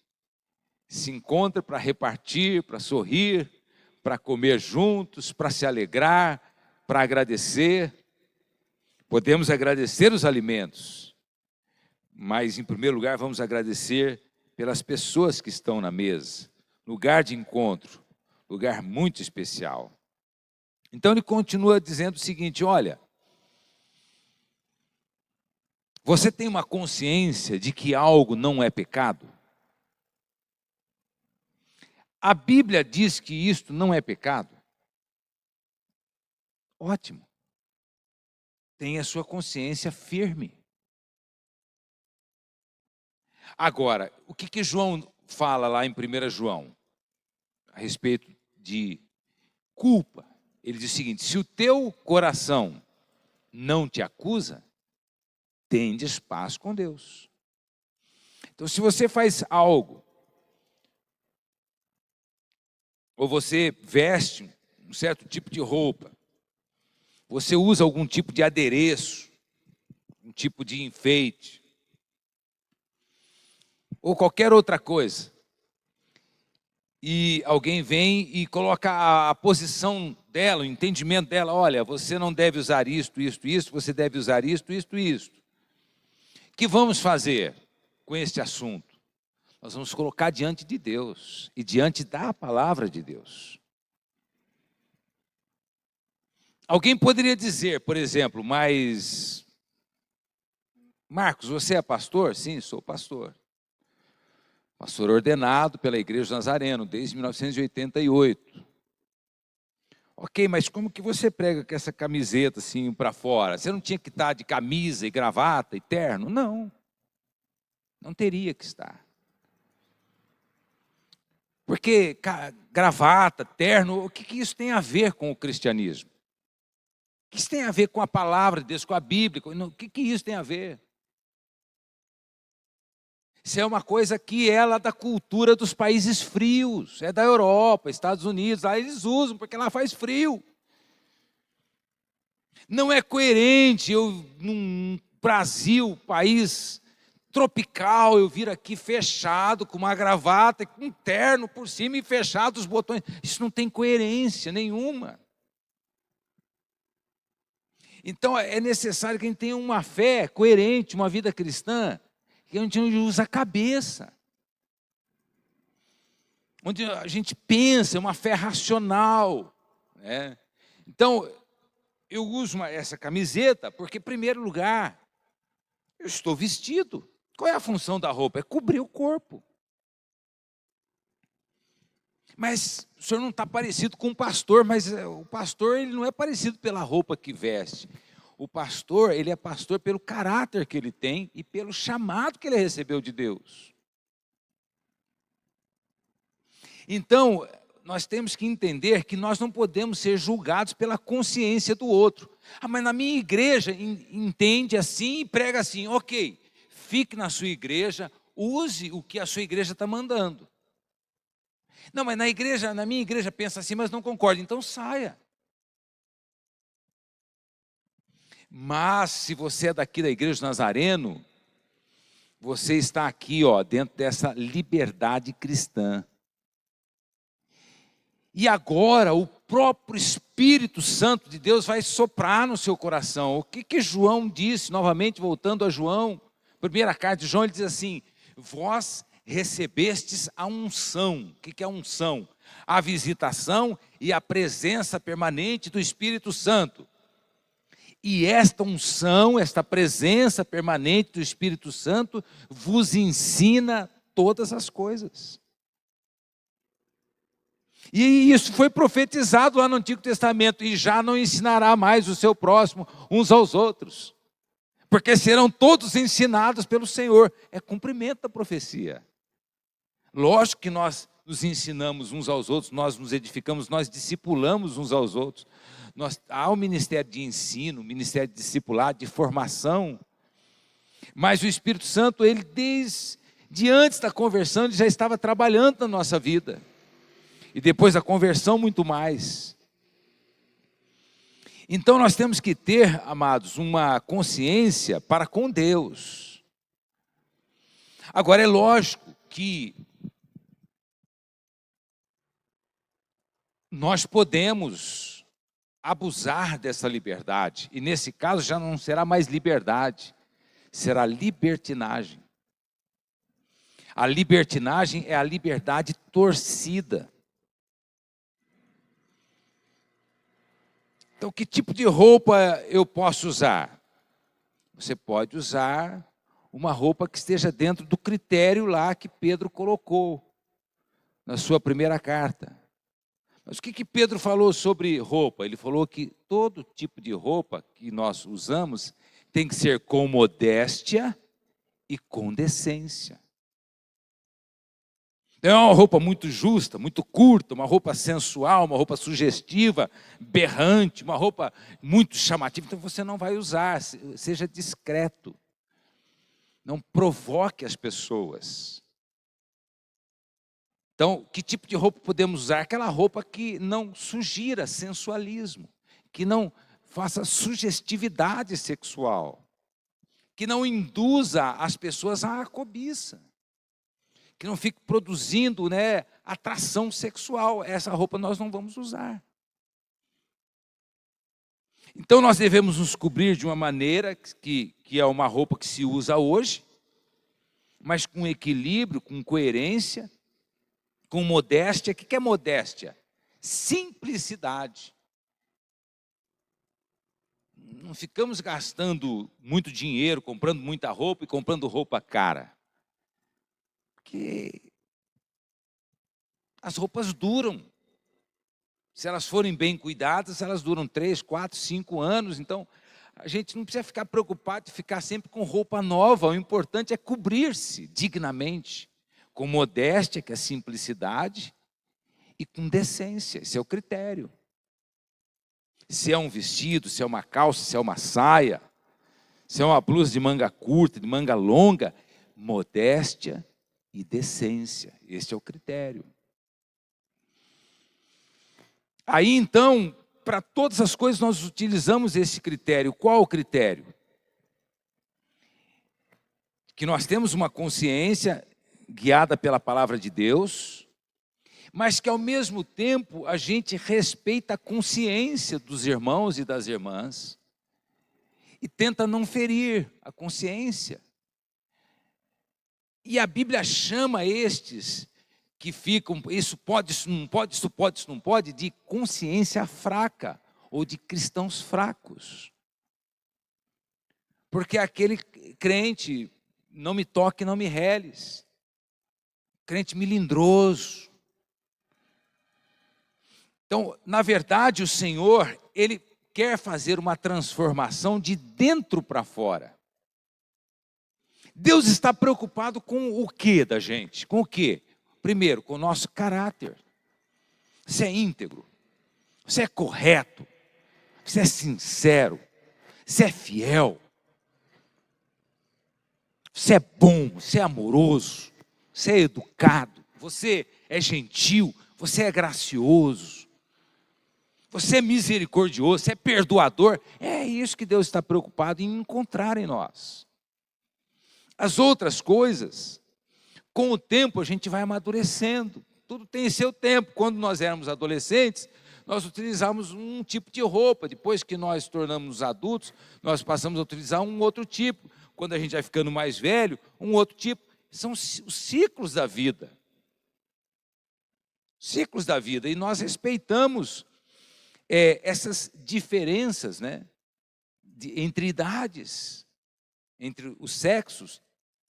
se encontra para repartir, para sorrir, para comer juntos, para se alegrar, para agradecer. Podemos agradecer os alimentos, mas em primeiro lugar vamos agradecer pelas pessoas que estão na mesa. Lugar de encontro, lugar muito especial. Então ele continua dizendo o seguinte: olha, você tem uma consciência de que algo não é pecado? A Bíblia diz que isto não é pecado? Ótimo. Tenha a sua consciência firme. Agora, o que João fala lá em 1 João? A respeito de culpa. Ele diz o seguinte: se o teu coração não te acusa, tendes paz com Deus. Então, se você faz algo, ou você veste um certo tipo de roupa, você usa algum tipo de adereço, um tipo de enfeite, ou qualquer outra coisa, e alguém vem e coloca a posição dela, o entendimento dela: olha, você não deve usar isto, isto, isto, você deve usar isto, isto, isto. O que vamos fazer com este assunto? Nós vamos colocar diante de Deus e diante da palavra de Deus. Alguém poderia dizer, por exemplo, mas Marcos, você é pastor? Sim, sou pastor. Pastor ordenado pela Igreja do Nazareno desde 1988. Ok, mas como que você prega com essa camiseta assim para fora? Você não tinha que estar de camisa e gravata e terno? Não. Não teria que estar. Porque gravata, terno, o que isso tem a ver com o cristianismo? O que isso tem a ver com a palavra de Deus, com a Bíblia? O que isso tem a ver? Isso é uma coisa que é lá da cultura dos países frios, é da Europa, Estados Unidos, lá eles usam, porque lá faz frio. Não é coerente eu, num Brasil, país tropical, eu vir aqui fechado, com uma gravata, com um terno por cima e fechado os botões. Isso não tem coerência nenhuma. Então é necessário que a gente tenha uma fé coerente, uma vida cristã, que a gente usa a cabeça, onde a gente pensa, é uma fé racional, né? Então, eu uso essa camiseta porque, em primeiro lugar, eu estou vestido. Qual é a função da roupa? É cobrir o corpo. Mas o senhor não está parecido com o pastor, mas o pastor ele não é parecido pela roupa que veste. O pastor, ele é pastor pelo caráter que ele tem e pelo chamado que ele recebeu de Deus. Então, nós temos que entender que nós não podemos ser julgados pela consciência do outro. Ah, mas na minha igreja entende assim e prega assim. Ok, fique na sua igreja, use o que a sua igreja está mandando. Não, mas na minha igreja pensa assim, mas não concorda, então saia. Mas se você é daqui da igreja do Nazareno, você está aqui, ó, dentro dessa liberdade cristã. E agora o próprio Espírito Santo de Deus vai soprar no seu coração. O que João disse, novamente voltando a João, primeira carta de João, ele diz assim: vós recebestes a unção. O que é a unção? A visitação e a presença permanente do Espírito Santo. E esta unção, esta presença permanente do Espírito Santo vos ensina todas as coisas. E isso foi profetizado lá no Antigo Testamento, e já não ensinará mais o seu próximo uns aos outros, porque serão todos ensinados pelo Senhor. É cumprimento da profecia. Lógico que nós nos ensinamos uns aos outros, nós nos edificamos, nós discipulamos uns aos outros. Há o ministério de ensino, o ministério de discipulado, de formação, mas o Espírito Santo, ele desde antes da conversão, ele já estava trabalhando na nossa vida, e depois da conversão muito mais. Então nós temos que ter, amados, uma consciência para com Deus. Agora é lógico que nós podemos abusar dessa liberdade, e nesse caso já não será mais liberdade, será libertinagem. A libertinagem é a liberdade torcida. Então, que tipo de roupa eu posso usar? Você pode usar uma roupa que esteja dentro do critério lá que Pedro colocou na sua primeira carta. Mas o que Pedro falou sobre roupa? Ele falou que todo tipo de roupa que nós usamos tem que ser com modéstia e com decência. Não é uma roupa muito justa, muito curta, uma roupa sensual, uma roupa sugestiva, berrante, uma roupa muito chamativa. Então você não vai usar, seja discreto. Não provoque as pessoas. Então, que tipo de roupa podemos usar? Aquela roupa que não sugira sensualismo, que não faça sugestividade sexual, que não induza as pessoas à cobiça, que não fique produzindo, atração sexual. Essa roupa nós não vamos usar. Então nós devemos nos cobrir de uma maneira que é uma roupa que se usa hoje, mas com equilíbrio, com coerência, com modéstia. O que é modéstia? Simplicidade. Não ficamos gastando muito dinheiro, comprando muita roupa e comprando roupa cara. Porque as roupas duram. Se elas forem bem cuidadas, elas duram 3, 4, 5 anos. Então, a gente não precisa ficar preocupado de ficar sempre com roupa nova. O importante é cobrir-se dignamente, com modéstia, que é simplicidade, e com decência. Esse é o critério. Se é um vestido, se é uma calça, se é uma saia, se é uma blusa de manga curta, de manga longa, modéstia e decência. Esse é o critério. Aí então, para todas as coisas nós utilizamos esse critério. Qual o critério? Que nós temos uma consciência guiada pela palavra de Deus, mas que ao mesmo tempo a gente respeita a consciência dos irmãos e das irmãs e tenta não ferir a consciência. E a Bíblia chama estes que ficam, isso pode, isso não pode, isso pode, isso não pode, de consciência fraca ou de cristãos fracos. Porque aquele crente, não me toque, não me reles, crente melindroso. Então, na verdade, o Senhor, Ele quer fazer uma transformação de dentro para fora. Deus está preocupado com o que da gente? Com o quê? Primeiro, com o nosso caráter. Você é íntegro, você é correto, você é sincero, você é fiel, você é bom, você é amoroso, você é educado, você é gentil, você é gracioso, você é misericordioso, você é perdoador. É isso que Deus está preocupado em encontrar em nós. As outras coisas, com o tempo a gente vai amadurecendo. Tudo tem seu tempo. Quando nós éramos adolescentes, nós utilizávamos um tipo de roupa. Depois que nós tornamos adultos, nós passamos a utilizar um outro tipo. Quando a gente vai ficando mais velho, um outro tipo. São os ciclos da vida. Ciclos da vida. E nós respeitamos essas diferenças, né, entre idades, entre os sexos,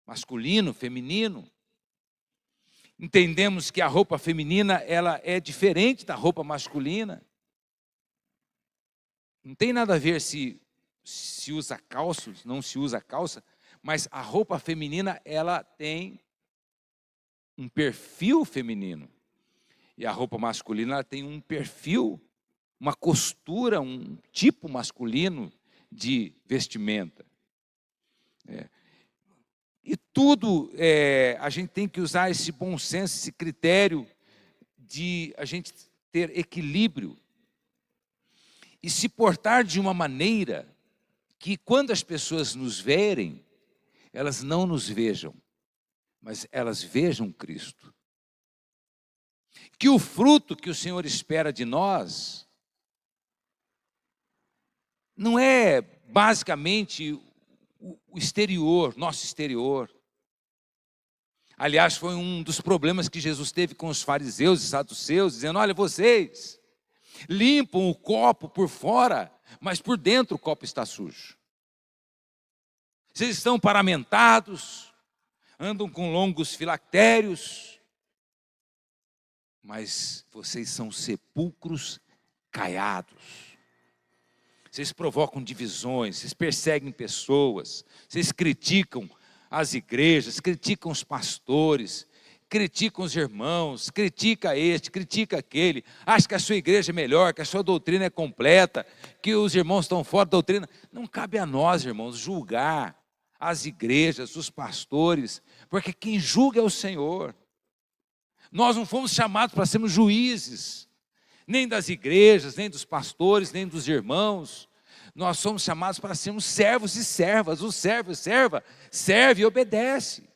masculino, feminino. Entendemos que a roupa feminina ela é diferente da roupa masculina. Não tem nada a ver se usa calça, não se usa calça, mas a roupa feminina ela tem um perfil feminino. E a roupa masculina ela tem um perfil, uma costura, um tipo masculino de vestimenta. E tudo, a gente tem que usar esse bom senso, esse critério de a gente ter equilíbrio e se portar de uma maneira que quando as pessoas nos verem, elas não nos vejam, mas elas vejam Cristo. Que o fruto que o Senhor espera de nós não é basicamente o exterior, nosso exterior. Aliás, foi um dos problemas que Jesus teve com os fariseus e saduceus, dizendo: olha, vocês limpam o copo por fora, mas por dentro o copo está sujo. Vocês estão paramentados, andam com longos filactérios, mas vocês são sepulcros caiados. Vocês provocam divisões, vocês perseguem pessoas, vocês criticam as igrejas, criticam os pastores, criticam os irmãos, critica este, critica aquele, acha que a sua igreja é melhor, que a sua doutrina é completa, que os irmãos estão fora da doutrina. Não cabe a nós, irmãos, julgar as igrejas, os pastores, porque quem julga é o Senhor. Nós não fomos chamados para sermos juízes, nem das igrejas, nem dos pastores, nem dos irmãos. Nós somos chamados para sermos servos e servas. O servo e serva serve e obedece.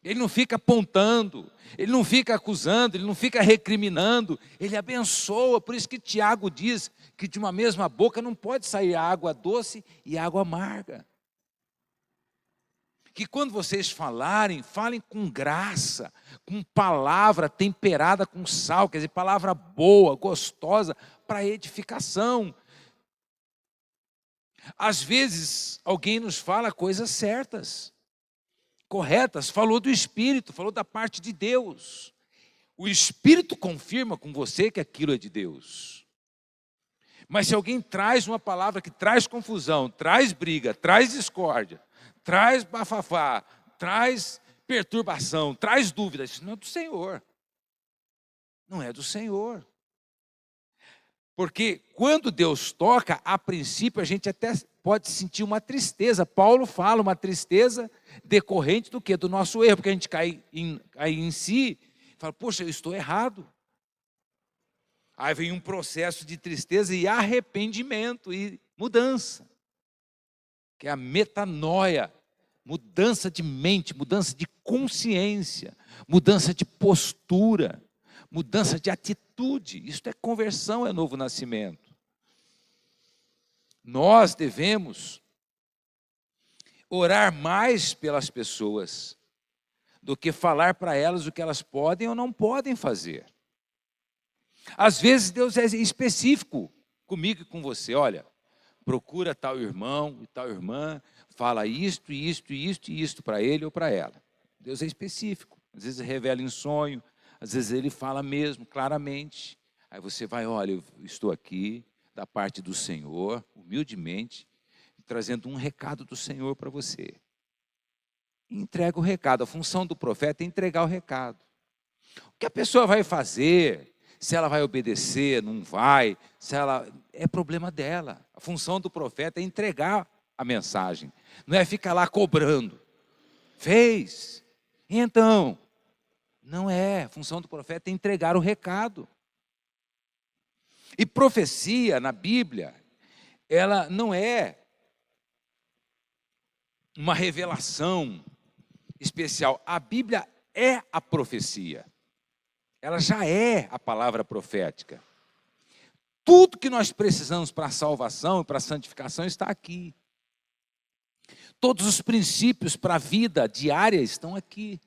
Ele não fica apontando, ele não fica acusando, ele não fica recriminando, ele abençoa. Por isso que Tiago diz que de uma mesma boca não pode sair água doce e água amarga. Que quando vocês falarem, falem com graça, com palavra temperada com sal, quer dizer, palavra boa, gostosa, para edificação. Às vezes, alguém nos fala coisas certas, corretas, falou do Espírito, falou da parte de Deus. O Espírito confirma com você que aquilo é de Deus. Mas se alguém traz uma palavra que traz confusão, traz briga, traz discórdia, traz bafafá, traz perturbação, traz dúvidas, isso não é do Senhor. Não é do Senhor. Porque quando Deus toca, a princípio a gente até pode sentir uma tristeza. Paulo fala uma tristeza decorrente do quê? Do nosso erro, porque a gente cai em si e fala: poxa, eu estou errado. Aí vem um processo de tristeza e arrependimento e mudança, que é a metanoia, mudança de mente, mudança de consciência, mudança de postura, mudança de atitude. Isso é conversão, é novo nascimento. Nós devemos orar mais pelas pessoas do que falar para elas o que elas podem ou não podem fazer. Às vezes Deus é específico comigo e com você: olha, procura tal irmão e tal irmã, fala isto, isto, isto e isto para ele ou para ela. Deus é específico. Às vezes revela em sonho, às vezes ele fala mesmo, claramente. Aí você vai: olha, eu estou aqui da parte do Senhor, humildemente, trazendo um recado do Senhor para você. E entrega o recado. A função do profeta é entregar o recado. O que a pessoa vai fazer, se ela vai obedecer, não vai, se ela é problema dela. A função do profeta é entregar a mensagem, não é ficar lá cobrando. Fez? Então, não é. A função do profeta é entregar o recado. E profecia na Bíblia, ela não é uma revelação especial. A Bíblia é a profecia. Ela já é a palavra profética. Tudo que nós precisamos para a salvação e para a santificação está aqui. Todos os princípios para a vida diária estão aqui.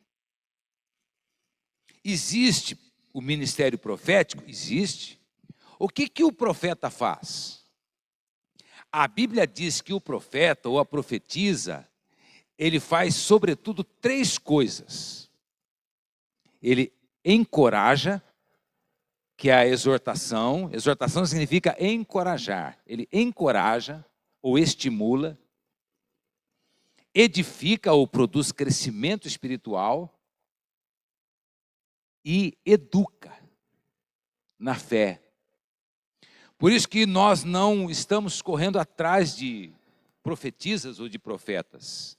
Existe o ministério profético? Existe. O que o profeta faz? A Bíblia diz que o profeta ou a profetisa, ele faz sobretudo 3 coisas. Ele encoraja, que é a exortação. Exortação significa encorajar. Ele encoraja ou estimula, edifica ou produz crescimento espiritual e educa na fé. Por isso que nós não estamos correndo atrás de profetisas ou de profetas.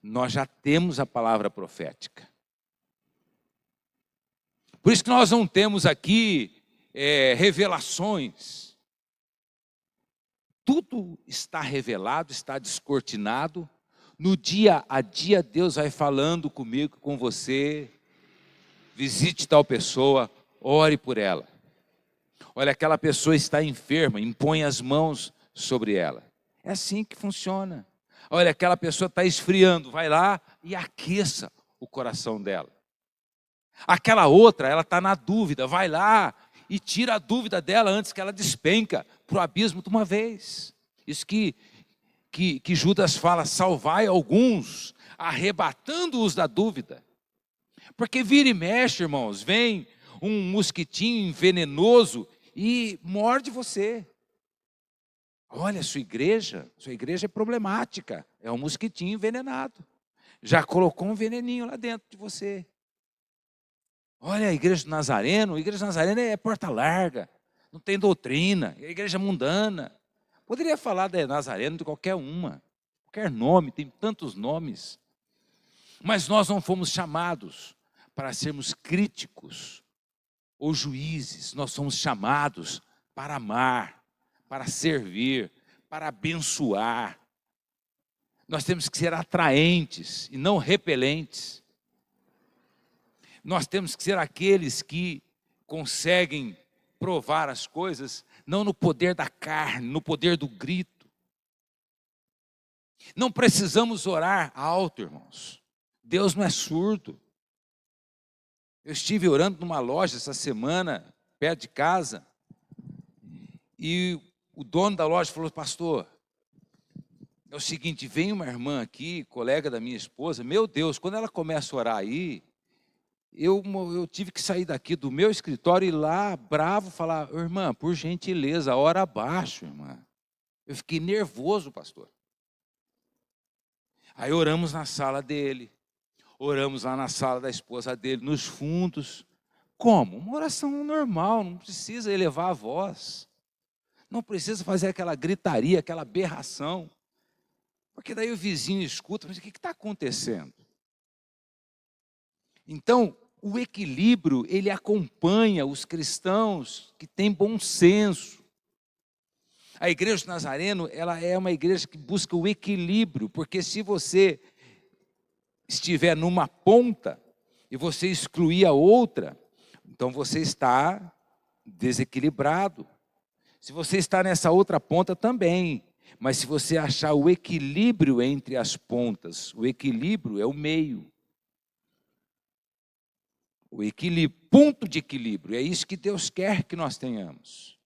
Nós já temos a palavra profética. Por isso que nós não temos aqui revelações. Tudo está revelado, está descortinado. No dia a dia, Deus vai falando comigo, com você. Visite tal pessoa, ore por ela. Olha, aquela pessoa está enferma, impõe as mãos sobre ela. É assim que funciona. Olha, aquela pessoa está esfriando, vai lá e aqueça o coração dela. Aquela outra, ela está na dúvida, vai lá e tira a dúvida dela antes que ela despenca para o abismo de uma vez. Isso que Judas fala, salvai alguns, arrebatando-os da dúvida. Porque vira e mexe, irmãos, vem um mosquitinho venenoso e morde você. Olha, sua igreja é problemática, é um mosquitinho envenenado. Já colocou um veneninho lá dentro de você. Olha, a igreja do Nazareno é porta larga, não tem doutrina, é a igreja mundana. Poderia falar da Nazareno de qualquer uma, qualquer nome, tem tantos nomes. Mas nós não fomos chamados para sermos críticos ou juízes, nós somos chamados para amar, para servir, para abençoar. Nós temos que ser atraentes e não repelentes. Nós temos que ser aqueles que conseguem provar as coisas, não no poder da carne, no poder do grito. Não precisamos orar alto, irmãos. Deus não é surdo. Eu estive orando numa loja essa semana, perto de casa, e o dono da loja falou, pastor, é o seguinte, vem uma irmã aqui, colega da minha esposa, meu Deus, quando ela começa a orar aí, eu tive que sair daqui do meu escritório e ir lá, bravo, falar, irmã, por gentileza, ora abaixo, irmã. Eu fiquei nervoso, pastor. Aí oramos na sala dele, oramos lá na sala da esposa dele, nos fundos. Como? Uma oração normal, não precisa elevar a voz. Não precisa fazer aquela gritaria, aquela berração. Porque daí o vizinho escuta, mas o que está acontecendo? Então, o equilíbrio, ele acompanha os cristãos que têm bom senso. A igreja do Nazareno, ela é uma igreja que busca o equilíbrio, porque se você estiver numa ponta e você excluir a outra, então você está desequilibrado. Se você está nessa outra ponta também, mas se você achar o equilíbrio entre as pontas, o equilíbrio é o meio. O equilíbrio, ponto de equilíbrio, é isso que Deus quer que nós tenhamos.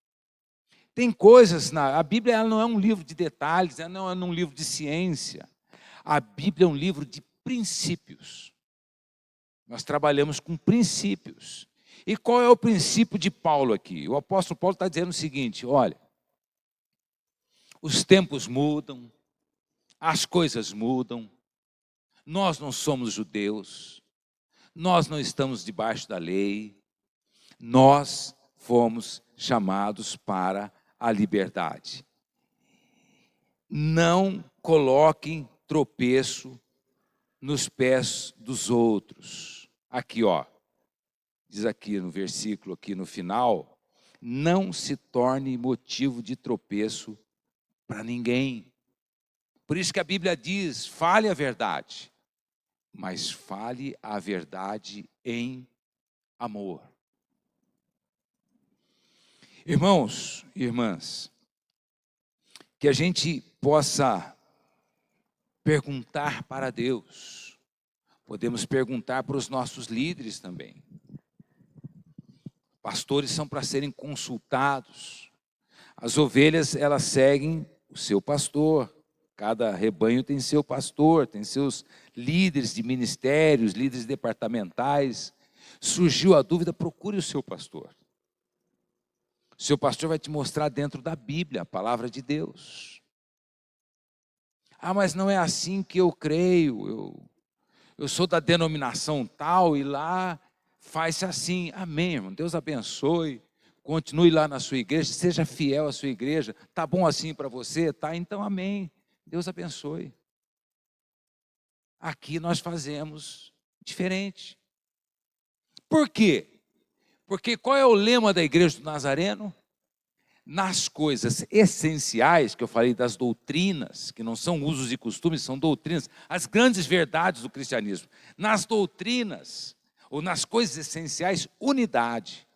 Tem coisas, a Bíblia ela não é um livro de detalhes, ela não é um livro de ciência. A Bíblia é um livro de princípios. Nós trabalhamos com princípios. E qual é o princípio de Paulo aqui? O apóstolo Paulo está dizendo o seguinte, olha, os tempos mudam, as coisas mudam, nós não somos judeus, nós não estamos debaixo da lei, nós fomos chamados para a liberdade. Não coloquem tropeço nos pés dos outros. Aqui, ó, diz aqui no versículo, aqui no final, não se torne motivo de tropeço para ninguém. Por isso que a Bíblia diz, fale a verdade, mas fale a verdade em amor. Irmãos e irmãs, que a gente possa perguntar para Deus, podemos perguntar para os nossos líderes também. Pastores são para serem consultados. As ovelhas, elas seguem o seu pastor. Cada rebanho tem seu pastor, tem seus líderes de ministérios, líderes departamentais. Surgiu a dúvida, procure o seu pastor. O seu pastor vai te mostrar dentro da Bíblia, a palavra de Deus. Ah, mas não é assim que eu creio, eu sou da denominação tal e lá faz-se assim. Amém, irmão, Deus abençoe, continue lá na sua igreja, seja fiel à sua igreja, tá bom assim para você? Tá, então amém, Deus abençoe. Aqui nós fazemos diferente. Por quê? Porque qual é o lema da igreja do Nazareno? Nas coisas essenciais, que eu falei das doutrinas, que não são usos e costumes, são doutrinas, as grandes verdades do cristianismo. Nas doutrinas, ou nas coisas essenciais, unidade.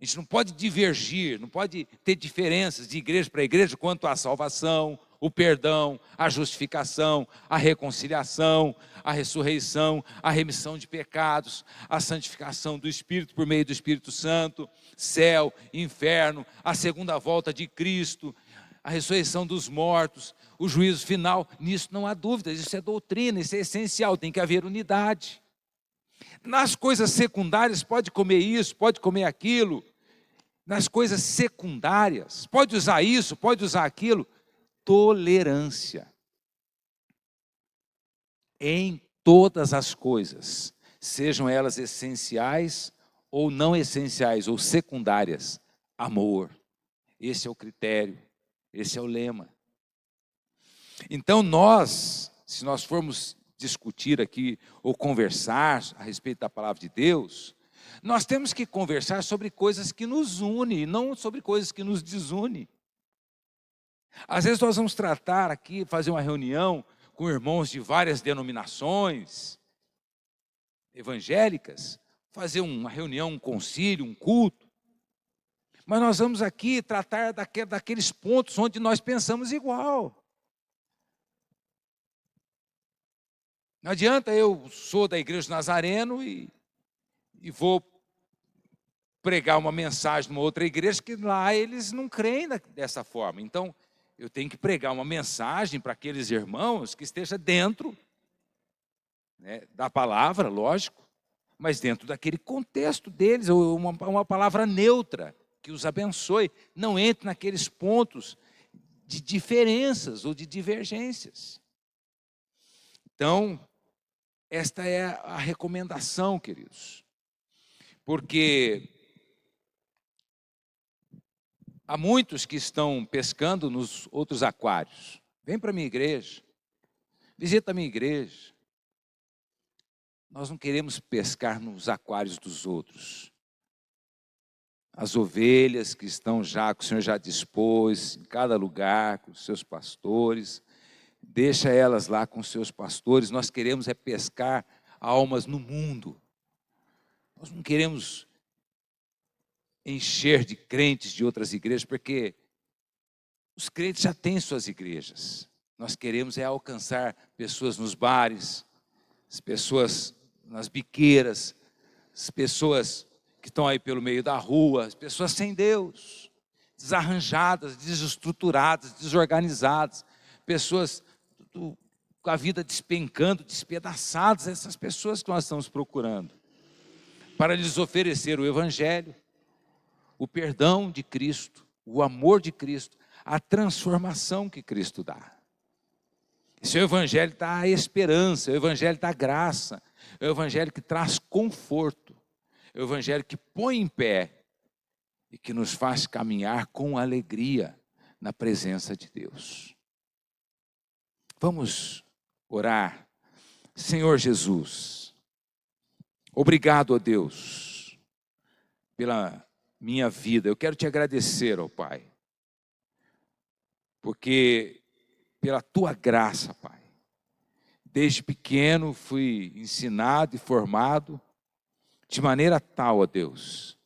A gente não pode divergir, não pode ter diferenças de igreja para igreja quanto à salvação, o perdão, a justificação, a reconciliação, a ressurreição, a remissão de pecados, a santificação do Espírito por meio do Espírito Santo, céu, inferno, a segunda volta de Cristo, a ressurreição dos mortos, o juízo final. Nisso não há dúvida, isso é doutrina, isso é essencial, tem que haver unidade. Nas coisas secundárias, pode comer isso, pode comer aquilo. Nas coisas secundárias, pode usar isso, pode usar aquilo. Tolerância em todas as coisas, sejam elas essenciais ou não essenciais, ou secundárias. Amor, esse é o critério, esse é o lema. Então se nós formos discutir aqui, ou conversar a respeito da palavra de Deus, nós temos que conversar sobre coisas que nos unem, não sobre coisas que nos desunem. Às vezes nós vamos tratar aqui, fazer uma reunião com irmãos de várias denominações evangélicas, fazer uma reunião, um concílio, um culto, mas nós vamos aqui tratar daqueles pontos onde nós pensamos igual. Não adianta eu sou da igreja do Nazareno e vou pregar uma mensagem numa outra igreja que lá eles não creem dessa forma. Então, eu tenho que pregar uma mensagem para aqueles irmãos que esteja dentro, né, da palavra, lógico, mas dentro daquele contexto deles, ou uma palavra neutra, que os abençoe. Não entre naqueles pontos de diferenças ou de divergências. Então, esta é a recomendação, queridos, porque há muitos que estão pescando nos outros aquários. Vem para a minha igreja, visita a minha igreja. Nós não queremos pescar nos aquários dos outros. As ovelhas que estão já, que o Senhor já dispôs em cada lugar, com os seus pastores, deixa elas lá com os seus pastores. Nós queremos é pescar almas no mundo. Nós não queremos encher de crentes de outras igrejas, porque os crentes já têm suas igrejas. Nós queremos é alcançar pessoas nos bares, as pessoas nas biqueiras, as pessoas que estão aí pelo meio da rua, as pessoas sem Deus, desarranjadas, desestruturadas, desorganizadas, pessoas com a vida despencando, despedaçadas, essas pessoas que nós estamos procurando, para lhes oferecer o Evangelho, o perdão de Cristo, o amor de Cristo, a transformação que Cristo dá. Esse é o Evangelho da esperança, é o Evangelho da graça, é o Evangelho que traz conforto, é o Evangelho que põe em pé e que nos faz caminhar com alegria na presença de Deus. Vamos orar. Senhor Jesus, obrigado, ó Deus, pela minha vida. Eu quero te agradecer, ó Pai, porque pela tua graça, Pai, desde pequeno fui ensinado e formado de maneira tal, ó Deus,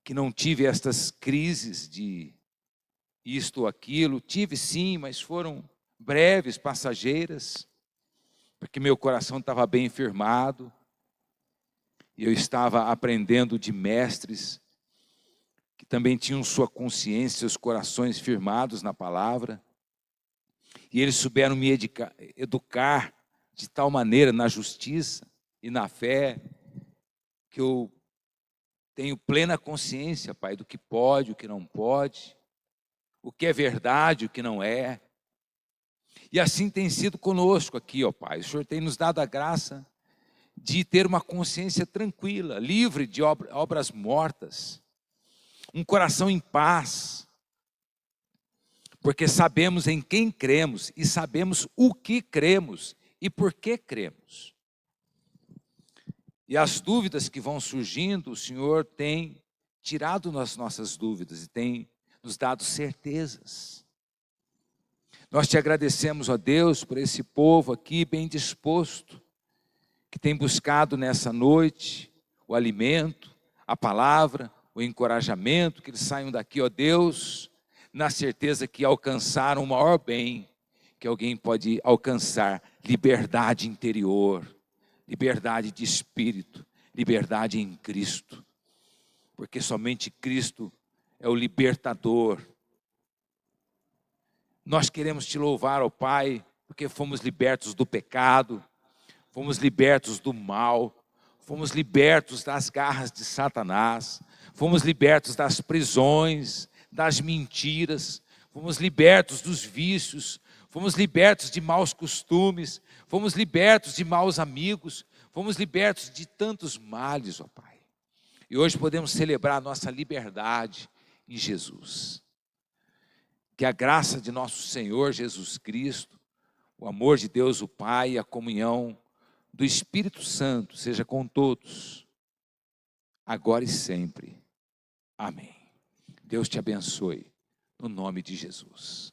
que não tive estas crises de isto ou aquilo. Tive sim, mas foram breves, passageiras, porque meu coração estava bem firmado, e eu estava aprendendo de mestres que também tinham sua consciência, seus corações firmados na palavra, e eles souberam me educar de tal maneira na justiça e na fé, que eu tenho plena consciência, Pai, do que pode, o que não pode, o que é verdade, o que não é. E assim tem sido conosco aqui, ó Pai. O Senhor tem nos dado a graça de ter uma consciência tranquila, livre de obras mortas, um coração em paz, porque sabemos em quem cremos e sabemos o que cremos e por que cremos. E as dúvidas que vão surgindo, o Senhor tem tirado as nossas dúvidas e tem nos dado certezas. Nós te agradecemos, ó Deus, por esse povo aqui bem disposto, que tem buscado nessa noite o alimento, a palavra, o encorajamento, que eles saiam daqui, ó Deus, na certeza que alcançaram o maior bem que alguém pode alcançar: liberdade interior, liberdade de espírito, liberdade em Cristo, porque somente Cristo é o libertador. Nós queremos te louvar, ó Pai, porque fomos libertos do pecado, fomos libertos do mal, fomos libertos das garras de Satanás, fomos libertos das prisões, das mentiras, fomos libertos dos vícios, fomos libertos de maus costumes, fomos libertos de maus amigos, fomos libertos de tantos males, ó Pai. E hoje podemos celebrar a nossa liberdade em Jesus. Que a graça de nosso Senhor Jesus Cristo, o amor de Deus o Pai e a comunhão do Espírito Santo seja com todos, agora e sempre. Amém. Deus te abençoe, no nome de Jesus.